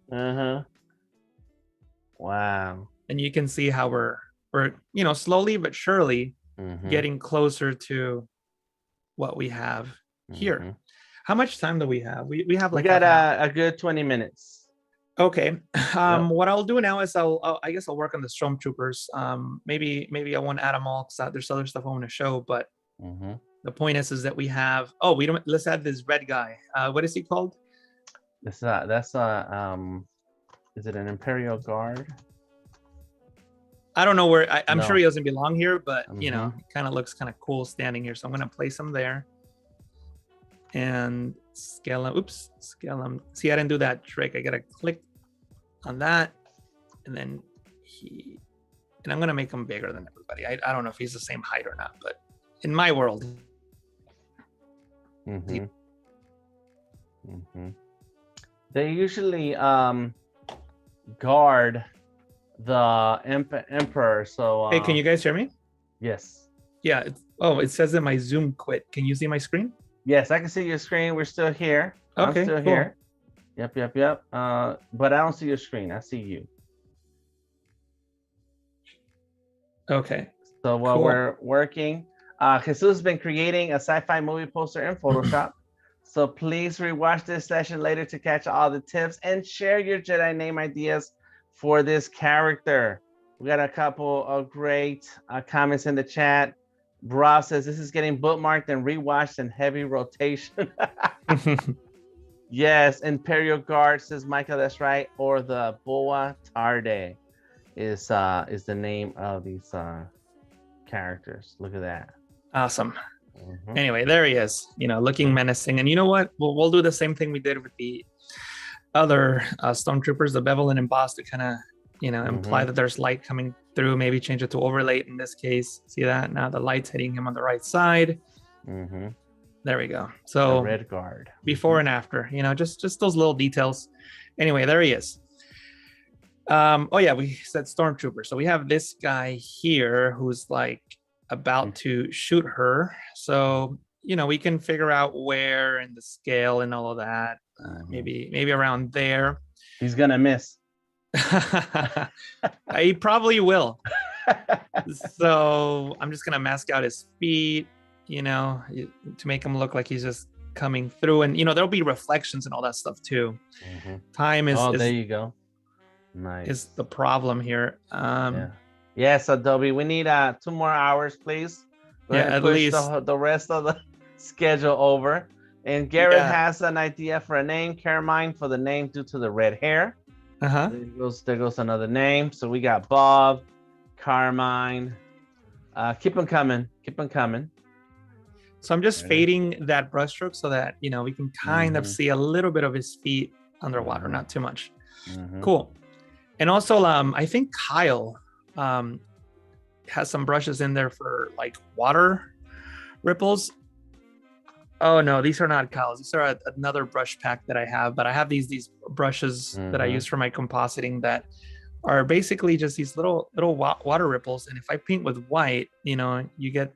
Wow. And you can see how we're you know, slowly but surely getting closer to what we have here. How much time do we have? We have like, we got a good 20 minutes. Okay. What I'll do now is I guess I'll work on the Stormtroopers. Maybe I won't add them all because there's other stuff I want to show, but the point is that we have, let's add this red guy. What is he called? That's is it an Imperial Guard? I don't know where, I'm sure he doesn't belong here, but you know, he kind of looks kind of cool standing here. So I'm going to place him there. And scale him. Oops, scale him. See, I didn't do that trick. I gotta click on that, and then I'm gonna make him bigger than everybody. I don't know if he's the same height or not, but in my world, they usually guard the emperor. So hey, can you guys hear me? Yes. Yeah. It says that my Zoom quit. Can you see my screen? Yes, I can see your screen. We're still here. Okay, I'm still here. Yep. But I don't see your screen. I see you. Okay. So while we're working, Jesus has been creating a sci-fi movie poster in Photoshop. So please rewatch this session later to catch all the tips and share your Jedi name ideas for this character. We got a couple of great comments in the chat. Rob says this is getting bookmarked and rewatched in heavy rotation. Yes, Imperial Guard, says Michael, that's right. Or the Boa Tarde is the name of these characters. Look at that. Awesome. Anyway, there he is, you know, looking menacing. And you know what? We'll do the same thing we did with the other Stormtroopers, the bevel and emboss, to kind of, you know, imply that there's light coming through. Maybe change it to overlay in this case. See that? Now the light's hitting him on the right side. There we go. So the red guard. Before and after, you know, just those little details. Anyway, there he is. Oh yeah, we said Stormtrooper. So we have this guy here who's like about to shoot her. So, you know, we can figure out where and the scale and all of that. Maybe around there. He's gonna miss. He probably will. So I'm just gonna mask out his feet, you know, to make him look like he's just coming through. And you know, there'll be reflections and all that stuff too. Time is there you go. Nice. Is the problem here. Yes, Adobe, we need 2 more hours, please. At least the rest of the schedule over. And Garrett has an idea for a name, Carmine, for the name due to the red hair. There goes another name. So we got Bob, Carmine. Keep them coming. So I'm just fading that brushstroke so that, you know, we can kind of see a little bit of his feet underwater, not too much. Cool. And also, I think Kyle has some brushes in there for like water ripples. Oh no, these are not Kyle's. These are another brush pack that I have, but I have these brushes that I use for my compositing that are basically just these little water ripples. And if I paint with white, you know, you get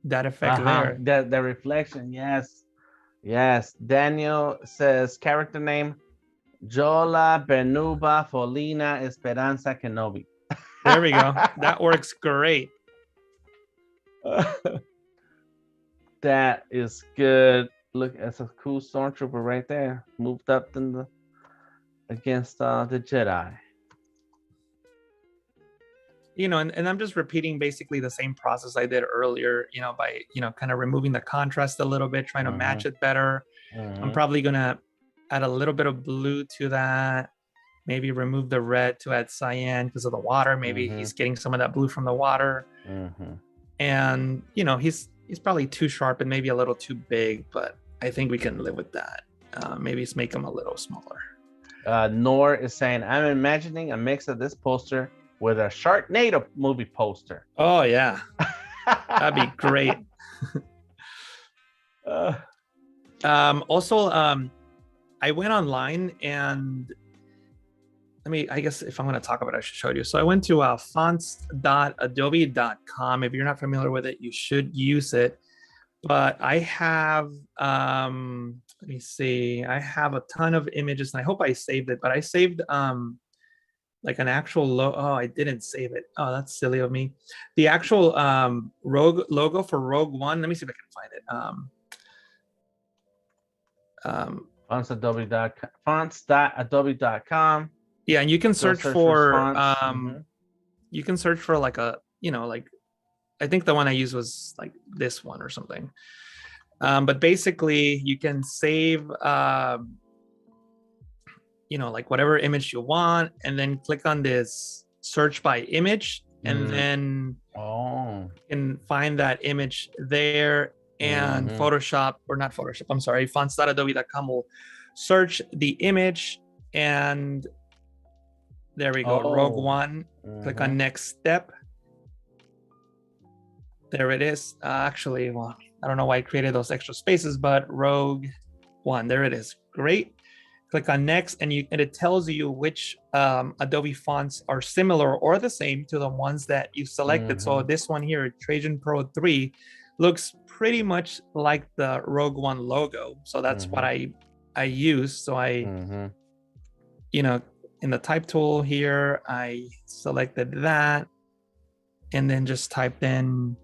that effect there. The reflection, yes. Daniel says character name, Jola Bernuba Folina Esperanza Kenobi. There we go. That works great. That is good. Look, that's a cool Stormtrooper right there. Moved up against the Jedi. You know, and I'm just repeating basically the same process I did earlier, you know, by, you know, kind of removing the contrast a little bit, trying to match it better. I'm probably going to add a little bit of blue to that. Maybe remove the red to add cyan because of the water. Maybe he's getting some of that blue from the water. And, you know, he's probably too sharp and maybe a little too big, but I think we can live with that. Maybe just make him a little smaller. Nor is saying, I'm imagining a mix of this poster with a Sharknado movie poster. Oh, yeah. That'd be great. Also, I went online and I guess if I'm going to talk about it, I should show you. So I went to fonts.adobe.com. If you're not familiar with it, you should use it. But I have, let me see, I have a ton of images and I hope I saved it, but I saved like an actual oh, I didn't save it. Oh, that's silly of me. The actual Rogue logo for Rogue One. Let me see if I can find it. Fonts.adobe.com. Yeah, and you can search for you can search for like a, like, I think the one I used was like this one or something. But basically you can save like whatever image you want, and then click on this search by image, and then you can find that image there, and Photoshop, or not Photoshop, I'm sorry, fonts.adobe.com will search the image, and there we go. Rogue One. Click on next step. There it is. Actually, well, I don't know why I created those extra spaces, but Rogue One, there it is. Great. Click on next, and it tells you which Adobe fonts are similar or the same to the ones that you selected. So this one here, Trajan Pro 3, looks pretty much like the Rogue One logo. So that's what I use. So I, in the type tool here, I selected that, and then just typed in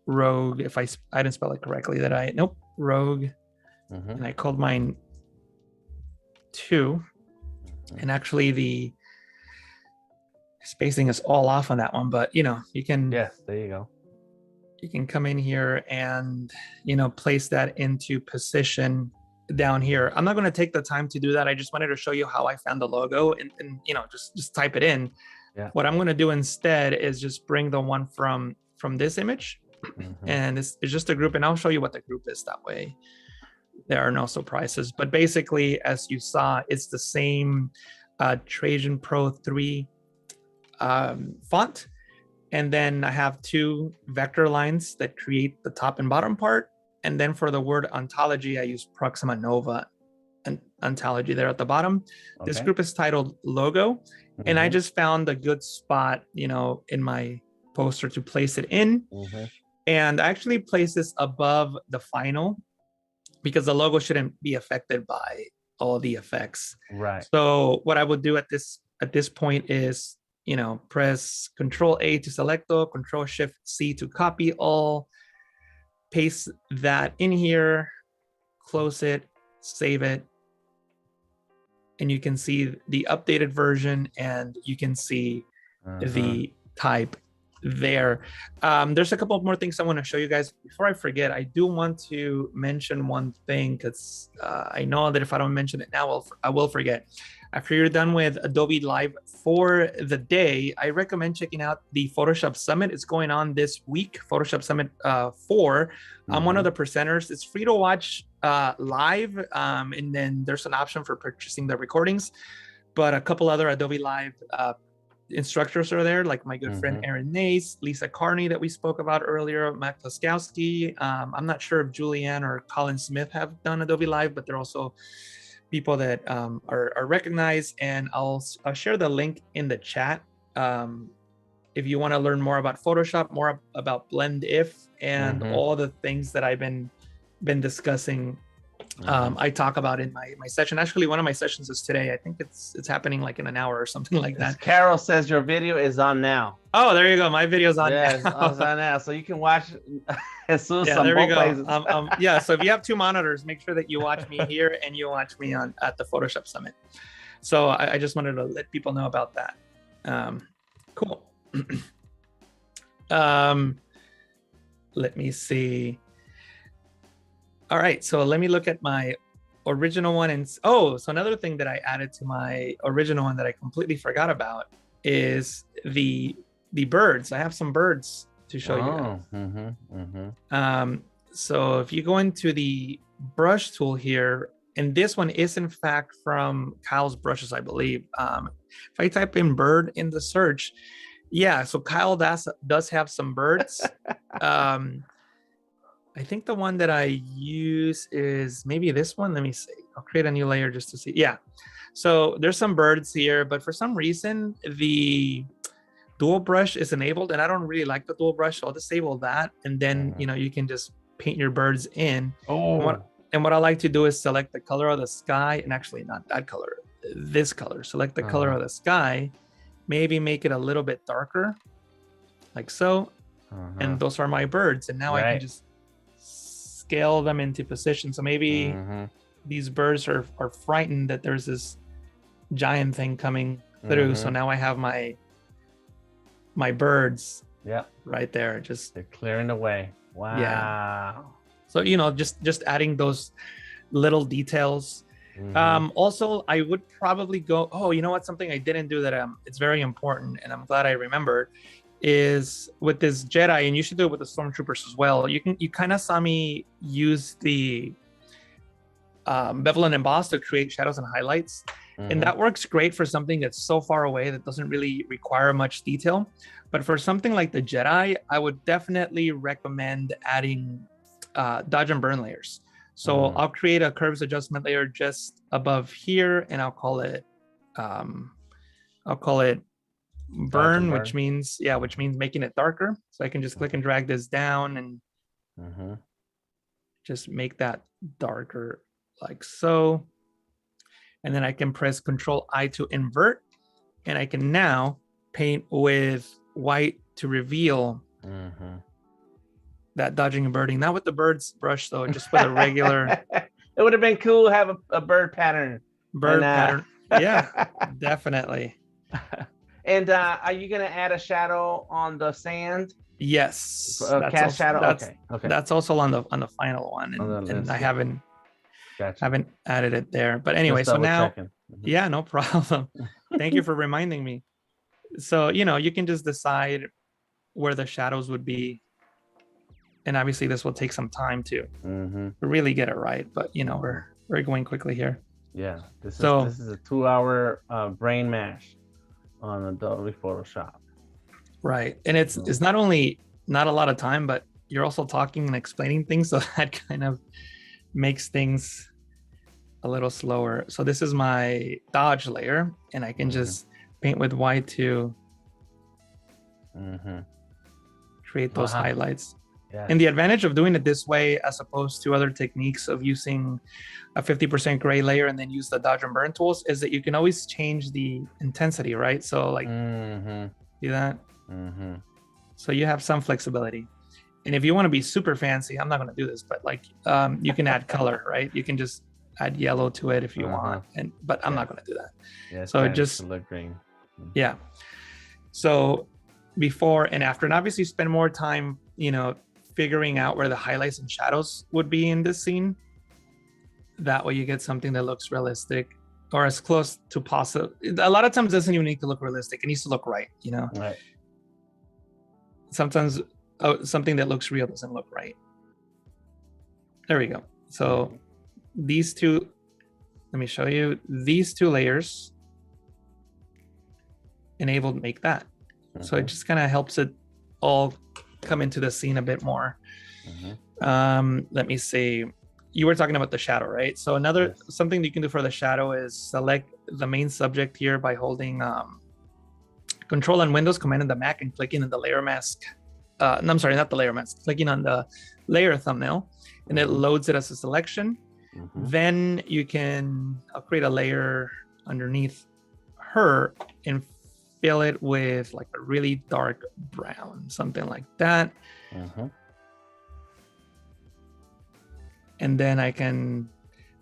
Rogue. If I didn't spell it correctly, Rogue, and I called mine 2, and actually the spacing is all off on that one, but you can, yes, there you go, you can come in here and place that into position down here. I'm not going to take the time to do that. I just wanted to show you how I found the logo, and just type it in. What I'm going to do instead is just bring the one from this image, and it's just a group, and I'll show you what the group is, that way there are no surprises. But basically, as you saw, it's the same Trajan Pro 3 font. And then I have 2 vector lines that create the top and bottom part. And then for the word ontology, I use Proxima Nova and ontology there at the bottom. This group is titled Logo. And I just found a good spot, in my poster to place it in. And I actually place this above the final, because the logo shouldn't be affected by all the effects. Right. So what I would do at this point is, press Control A to select all, Control Shift C to copy all, paste that in here, close it, save it, and you can see the updated version, and you can see the type there. There's a couple more things I want to show you guys. Before I forget, I do want to mention one thing, because I know that if I don't mention it now, I will forget. After you're done with Adobe Live for the day, I recommend checking out the Photoshop Summit. It's going on this week, Photoshop Summit 4. I'm one of the presenters. It's free to watch live, and then there's an option for purchasing the recordings. But a couple other Adobe Live instructors are there, like my good friend Aaron Nace, Lisa Carney that we spoke about earlier, Matt Klaskowski. I'm not sure if Julianne or Colin Smith have done Adobe Live, but they're also people that are recognized. And I'll share the link in the chat if you want to learn more about Photoshop, more about Blend If, and all the things that I've been discussing. I talk about in my session. Actually, one of my sessions is today. I think it's happening like in an hour or something like that. Carol says your video is on now. Oh, there you go. My video's on now. It's on now, so you can watch Jesus. Yeah, there we go. Yeah, so if you have 2 monitors, make sure that you watch me here and you watch me at the Photoshop Summit. So I just wanted to let people know about that. Cool. Let me see. All right, so let me look at my original one. And so another thing that I added to my original one that I completely forgot about is the birds. I have some birds to show you guys. So if you go into the brush tool here, and this one is in fact from Kyle's brushes, I believe. If I type in bird in the search, yeah, so Kyle does have some birds. I think the one that I use is maybe this one. Let me see. I'll create a new layer just to see. Yeah. So there's some birds here, but for some reason, the dual brush is enabled, and I don't really like the dual brush. So I'll disable that. And then, you can just paint your birds in. Oh. And what I like to do is select the color of the sky, and actually not that color, this color. Select the color of the sky, maybe make it a little bit darker, like so. And those are my birds. And now I can just scale them into position. So maybe these birds are frightened that there's this giant thing coming through. So now I have my birds right there. Just they're clearing the way. Wow. Yeah. So, just adding those little details. Also, I would probably go, you know what? Something I didn't do that it's very important, and I'm glad I remembered, is with this Jedi, and you should do it with the Stormtroopers as well. You kind of saw me use the bevel and emboss to create shadows and highlights. And that works great for something that's so far away that doesn't really require much detail. But for something like the Jedi, I would definitely recommend adding dodge and burn layers. So I'll create a curves adjustment layer just above here, and I'll call it burn, which means making it darker. So I can just click and drag this down and just make that darker like so. And then I can press Control I to invert, and I can now paint with white to reveal that dodging and birding. Not with the birds brush though, just with a regular. It would have been cool to have a bird pattern. Pattern. Yeah, definitely. And are you gonna add a shadow on the sand? Yes. Cast shadow. Okay. That's also on the final one, and I haven't added it there. But anyway, so now, yeah, no problem. Thank you for reminding me. So you can just decide where the shadows would be, and obviously this will take some time to really get it right. But we're going quickly here. Yeah, this is a 2-hour brain mash on Adobe Photoshop. Right, and it's not only not a lot of time, but you're also talking and explaining things, so that kind of makes things a little slower. So this is my dodge layer, and I can just paint with white to create those highlights. Yeah. And the advantage of doing it this way, as opposed to other techniques of using a 50% gray layer and then use the dodge and burn tools, is that you can always change the intensity, right? So like, see that? So you have some flexibility. And if you want to be super fancy, I'm not going to do this, but like you can add color, right? You can just add yellow to it if you want, but I'm not going to do that. Yeah, so just look green. Yeah. So before and after, and obviously spend more time, figuring out where the highlights and shadows would be in this scene. That way you get something that looks realistic, or as close to possible. A lot of times it doesn't even need to look realistic. It needs to look right, Right. Sometimes something that looks real doesn't look right. There we go. So these two, let me show you, these two layers enabled make that. So it just kind of helps it all come into the scene a bit more. Let me see. You were talking about the shadow, right? So something that you can do for the shadow is select the main subject here by holding Control and Windows, Command and the Mac, and clicking on the layer mask. No, I'm sorry, not the layer mask. Clicking on the layer thumbnail, and it loads it as a selection. Then I'll create a layer underneath her and fill it with like a really dark brown, something like that. And then I can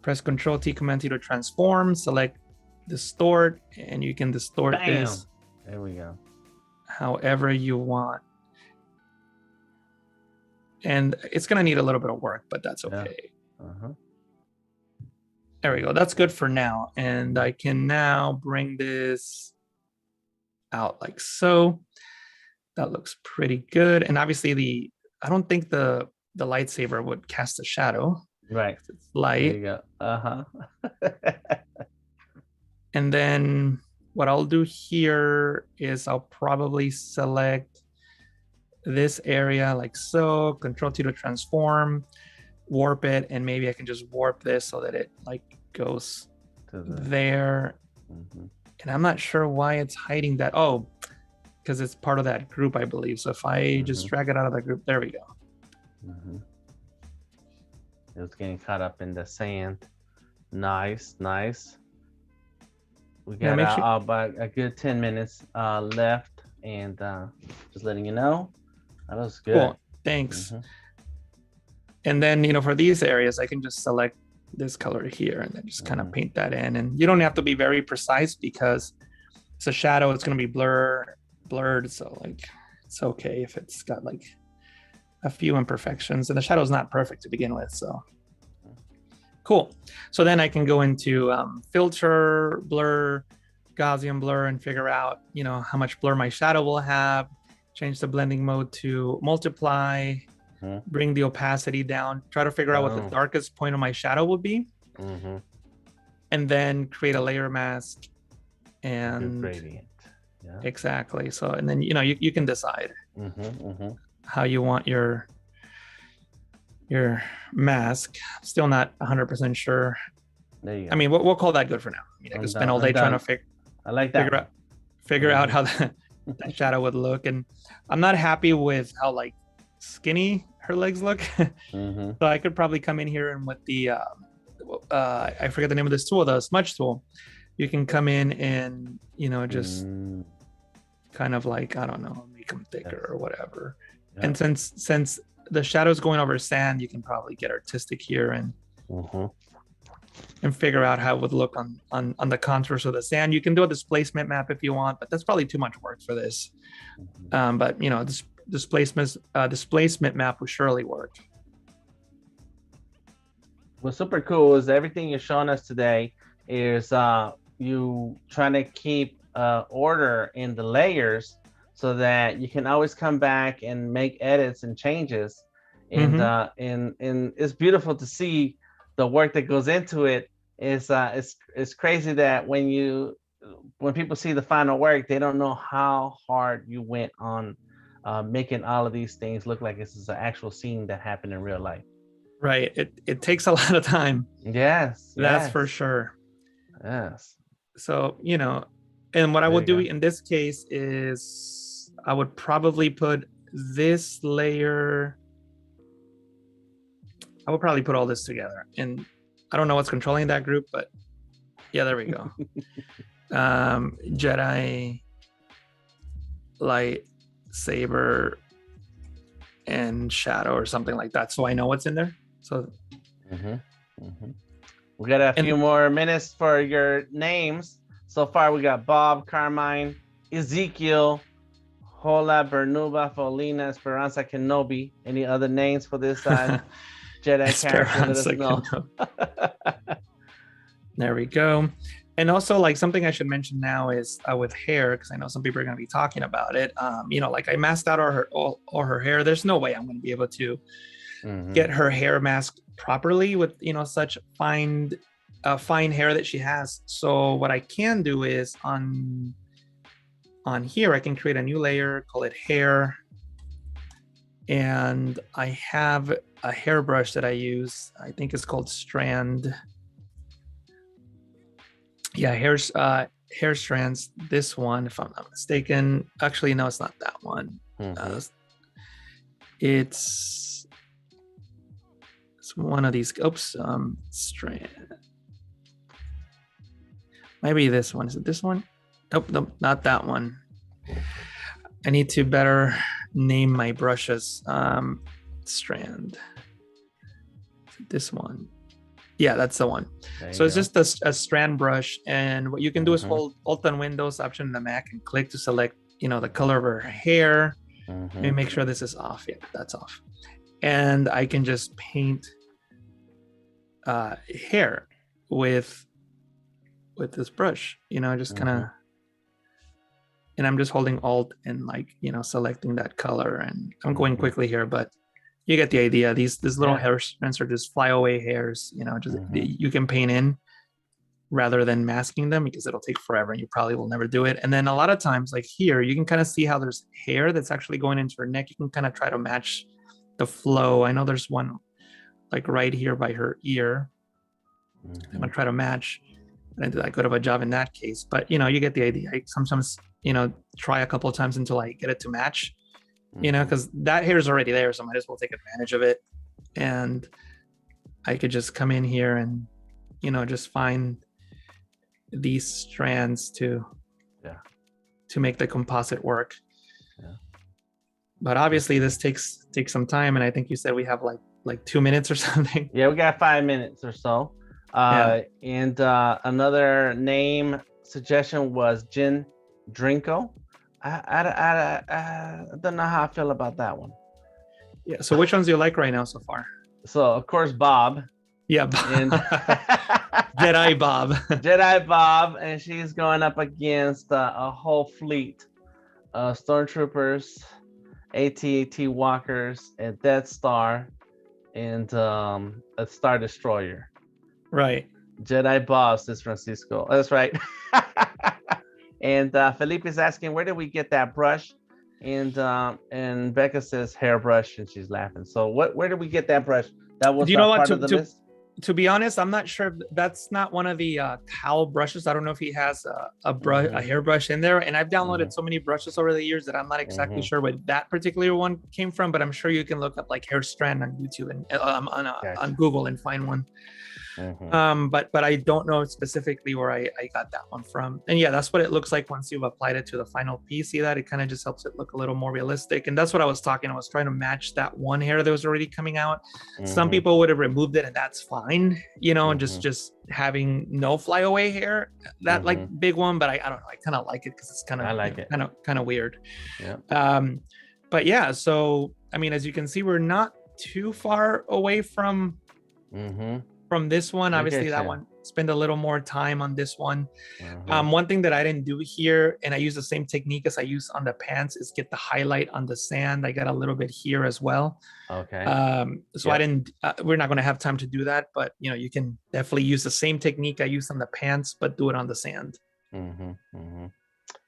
press Control T, Command T to transform, select distort, and you can distort this. There we go. However you want. And it's gonna need a little bit of work, but that's okay. There we go. That's good for now. And I can now bring this out like so. That looks pretty good. And obviously I don't think the lightsaber would cast a shadow. Right. It's light. There you go. And then what I'll do here is I'll probably select this area like so. Control T to transform, warp it, and maybe I can just warp this so that it like goes there. And I'm not sure why it's hiding that. Oh, because it's part of that group, I believe. So if I just drag it out of that group, there we go. It was getting caught up in the sand. Nice, nice. We got about a good 10 minutes left, and just letting you know, that was good. Cool, thanks. And then, you know, for these areas, I can just select this color here and then just kind of paint that in. And you don't have to be very precise because it's a shadow. It's going to be blurred. So like, it's okay if it's got like a few imperfections, and the shadow is not perfect to begin with. So cool. So then I can go into filter, blur, Gaussian blur, and figure out, you know, how much blur my shadow will have, change the blending mode to multiply, bring the opacity down, try to figure out what the darkest point of my shadow would be, and then create a layer mask and gradient. Yeah. Exactly. So, and then, you know, you can decide how you want your mask. Still not 100% sure. There you go. I mean, we'll call that good for now. I mean, I could spend all day trying to figure out how that shadow would look. And I'm not happy with how like skinny her legs look. So I could probably come in here and with the I forget the name of this tool, the smudge tool. You can come in and, you know, just kind of like, I don't know, make them thicker or whatever. Yeah. And since the shadow's going over sand, you can probably get artistic here and figure out how it would look on the contours of the sand. You can do a displacement map if you want, but that's probably too much work for this. But you know, this displacement map would surely work. What's super cool is everything you're showing us today is you trying to keep order in the layers so that you can always come back and make edits and changes. And and it's beautiful to see the work that goes into it. It's crazy that when people see the final work, they don't know how hard you went on making all of these things look like this is an actual scene that happened in real life. Right. It takes a lot of time. Yes. That's for sure. Yes. So, you know, and what I would do in this case is I would probably put this layer. I would probably put all this together, and I don't know what's controlling that group, but yeah, there we go. Jedi, Lightsaber, and Shadow or something like that. So I know what's in there. So we got a few more minutes for your names. So far, we got Bob, Carmine, Ezekiel, Hola, Bernuba, Folina, Esperanza, Kenobi. Any other names for this Jedi character? Let us know. There we go. And also, like, something I should mention now is with hair, because I know some people are going to be talking about it. You know, like I masked out all her hair. There's no way I'm going to be able to get her hair masked properly with, you know, such fine hair that she has. So what I can do is on here, I can create a new layer, call it hair. And I have a hairbrush that I use. I think it's called Strand. Yeah, hair strands. This one, if I'm not mistaken. Actually, no, it's not that one. It's one of these. Oops, strand. Maybe this one. Is it this one? Nope, not that one. I need to better name my brushes. Strand. This one. Yeah, that's the one. So it's just a strand brush, and what you can do is hold Alt and Windows Option in the Mac and click to select, you know, the color of her hair. Maybe make sure this is off. Yeah, that's off. And I can just paint hair with this brush. You know, just kind of. And I'm just holding Alt and, like, you know, selecting that color. And I'm going quickly here, but you get the idea. These little hair strands are just flyaway hairs, you know, just you can paint in. rather than masking them, because it'll take forever and you probably will never do it. And then a lot of times, like here, you can kind of see how there's hair that's actually going into her neck. You can kind of try to match the flow. I know there's one like right here by her ear. I'm gonna try to match. I didn't do that good of a job in that case, but you get the idea. I sometimes, try a couple of times until I get it to match, because that hair is already there, so I might as well take advantage of it. And I could just come in here and, just find these strands to make the composite work. But obviously this takes some time, and I think you said we have like 2 minutes or something. Yeah, we got 5 minutes or so. And another name suggestion was Gin Drinko. I don't know how I feel about that one. Yeah. So which ones do you like right now so far? So of course Bob. Yeah, and Jedi Bob. Jedi Bob, and she's going up against a whole fleet of Stormtroopers, AT-AT walkers, a Death Star, and a Star Destroyer. Right. Jedi Bob, says Francisco. That's right. And Felipe is asking, where did we get that brush? And Becca says hairbrush, and she's laughing. So where did we get that brush? That was part of the list? To be honest, I'm not sure. That's not one of the towel brushes. I don't know if he has a brush, a hairbrush in there. And I've downloaded so many brushes over the years that I'm not exactly sure where that particular one came from. But I'm sure you can look up like hair strand on YouTube and on Google and find one. But I don't know specifically where I got that one from. And yeah, that's what it looks like once you've applied it to the final piece. See that? It kind of just helps it look a little more realistic. And that's what I was talking. I was trying to match that one hair that was already coming out. Some people would have removed it, and that's fine, and just having no flyaway hair, that like big one. But I don't know. I kind of like it because it's kind of weird. Yeah. But yeah, so I mean, as you can see, we're not too far away from this one. Obviously that one, spend a little more time on this one. One thing that I didn't do here, and I use the same technique as I use on the pants, is get the highlight on the sand. I got a little bit here as well. Okay. So I didn't, we're not going to have time to do that, but you can definitely use the same technique I used on the pants, but do it on the sand.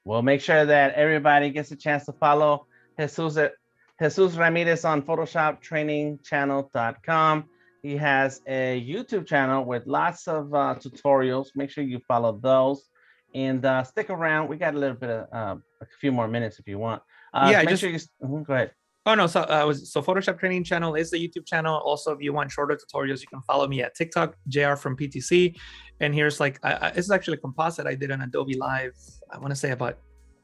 Well, make sure that everybody gets a chance to follow Jesus Ramirez on PhotoshopTrainingChannel.com. He has a YouTube channel with lots of tutorials. Make sure you follow those, and stick around. We got a little bit of a few more minutes if you want. Make sure you go ahead. Oh no, so Photoshop Training Channel is the YouTube channel. Also, if you want shorter tutorials, you can follow me at TikTok, JR from PTC. And here's this is actually a composite I did on Adobe Live. I want to say about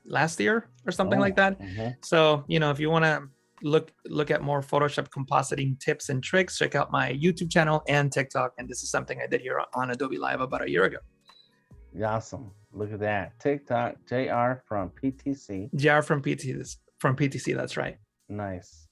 last year or something like that. So if you want to look at more Photoshop compositing tips and tricks, check out my YouTube channel and TikTok. And this is something I did here on Adobe Live about a year ago. Awesome. Look at that. TikTok, JR from PTC. JR from PTC. That's right. Nice.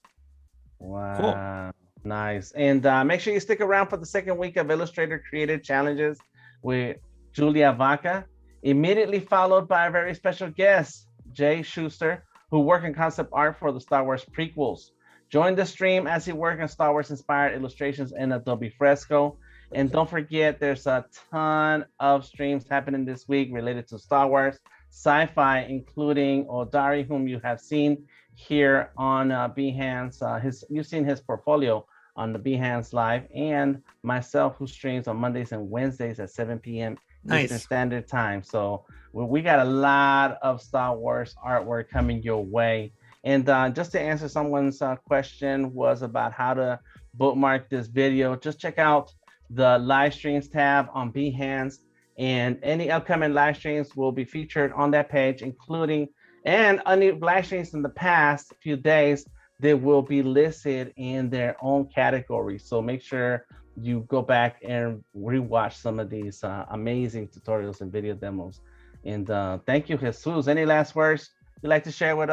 Wow. Cool. Nice. And make sure you stick around for the second week of Illustrator Creative Challenges with Julia Vaca, immediately followed by a very special guest, Jay Schuster, who work in concept art for the Star Wars prequels. Join the stream as he works on Star Wars inspired illustrations in Adobe Fresco. And don't forget, there's a ton of streams happening this week related to Star Wars, sci-fi, including Odari, whom you have seen here on Behance. You've seen his portfolio on the Behance Live, and myself, who streams on Mondays and Wednesdays at 7 p.m. Eastern Standard Time. So we got a lot of Star Wars artwork coming your way. And just to answer someone's question was about how to bookmark this video, just check out the live streams tab on Behance, and any upcoming live streams will be featured on that page, including and any live streams in the past few days, they will be listed in their own category. So make sure you go back and rewatch some of these amazing tutorials and video demos. And thank you, Jesus. Any last words you'd like to share with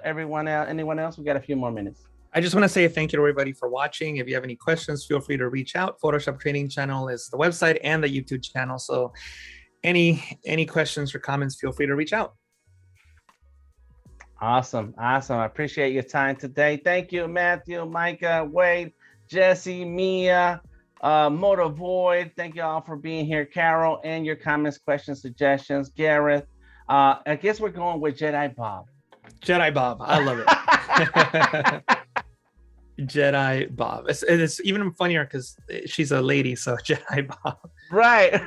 everyone else? Anyone else? We got a few more minutes. I just want to say thank you to everybody for watching. If you have any questions, feel free to reach out. Photoshop Training Channel is the website and the YouTube channel. So any questions or comments, feel free to reach out. Awesome. I appreciate your time today. Thank you, Matthew, Micah, Wade, Jesse, Mia, Motor Void, thank you all for being here. Carol, and your comments, questions, suggestions. Gareth, I guess we're going with Jedi Bob. Jedi Bob, I love it. Jedi Bob. It's even funnier because she's a lady, so Jedi Bob. Right.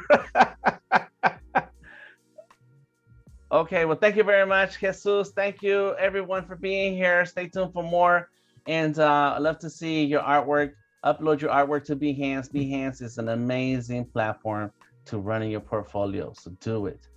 Okay, well, thank you very much, Jesus. Thank you, everyone, for being here. Stay tuned for more. And I'd love to see your artwork. Upload your artwork to Behance. Behance is an amazing platform to run in your portfolio, so do it.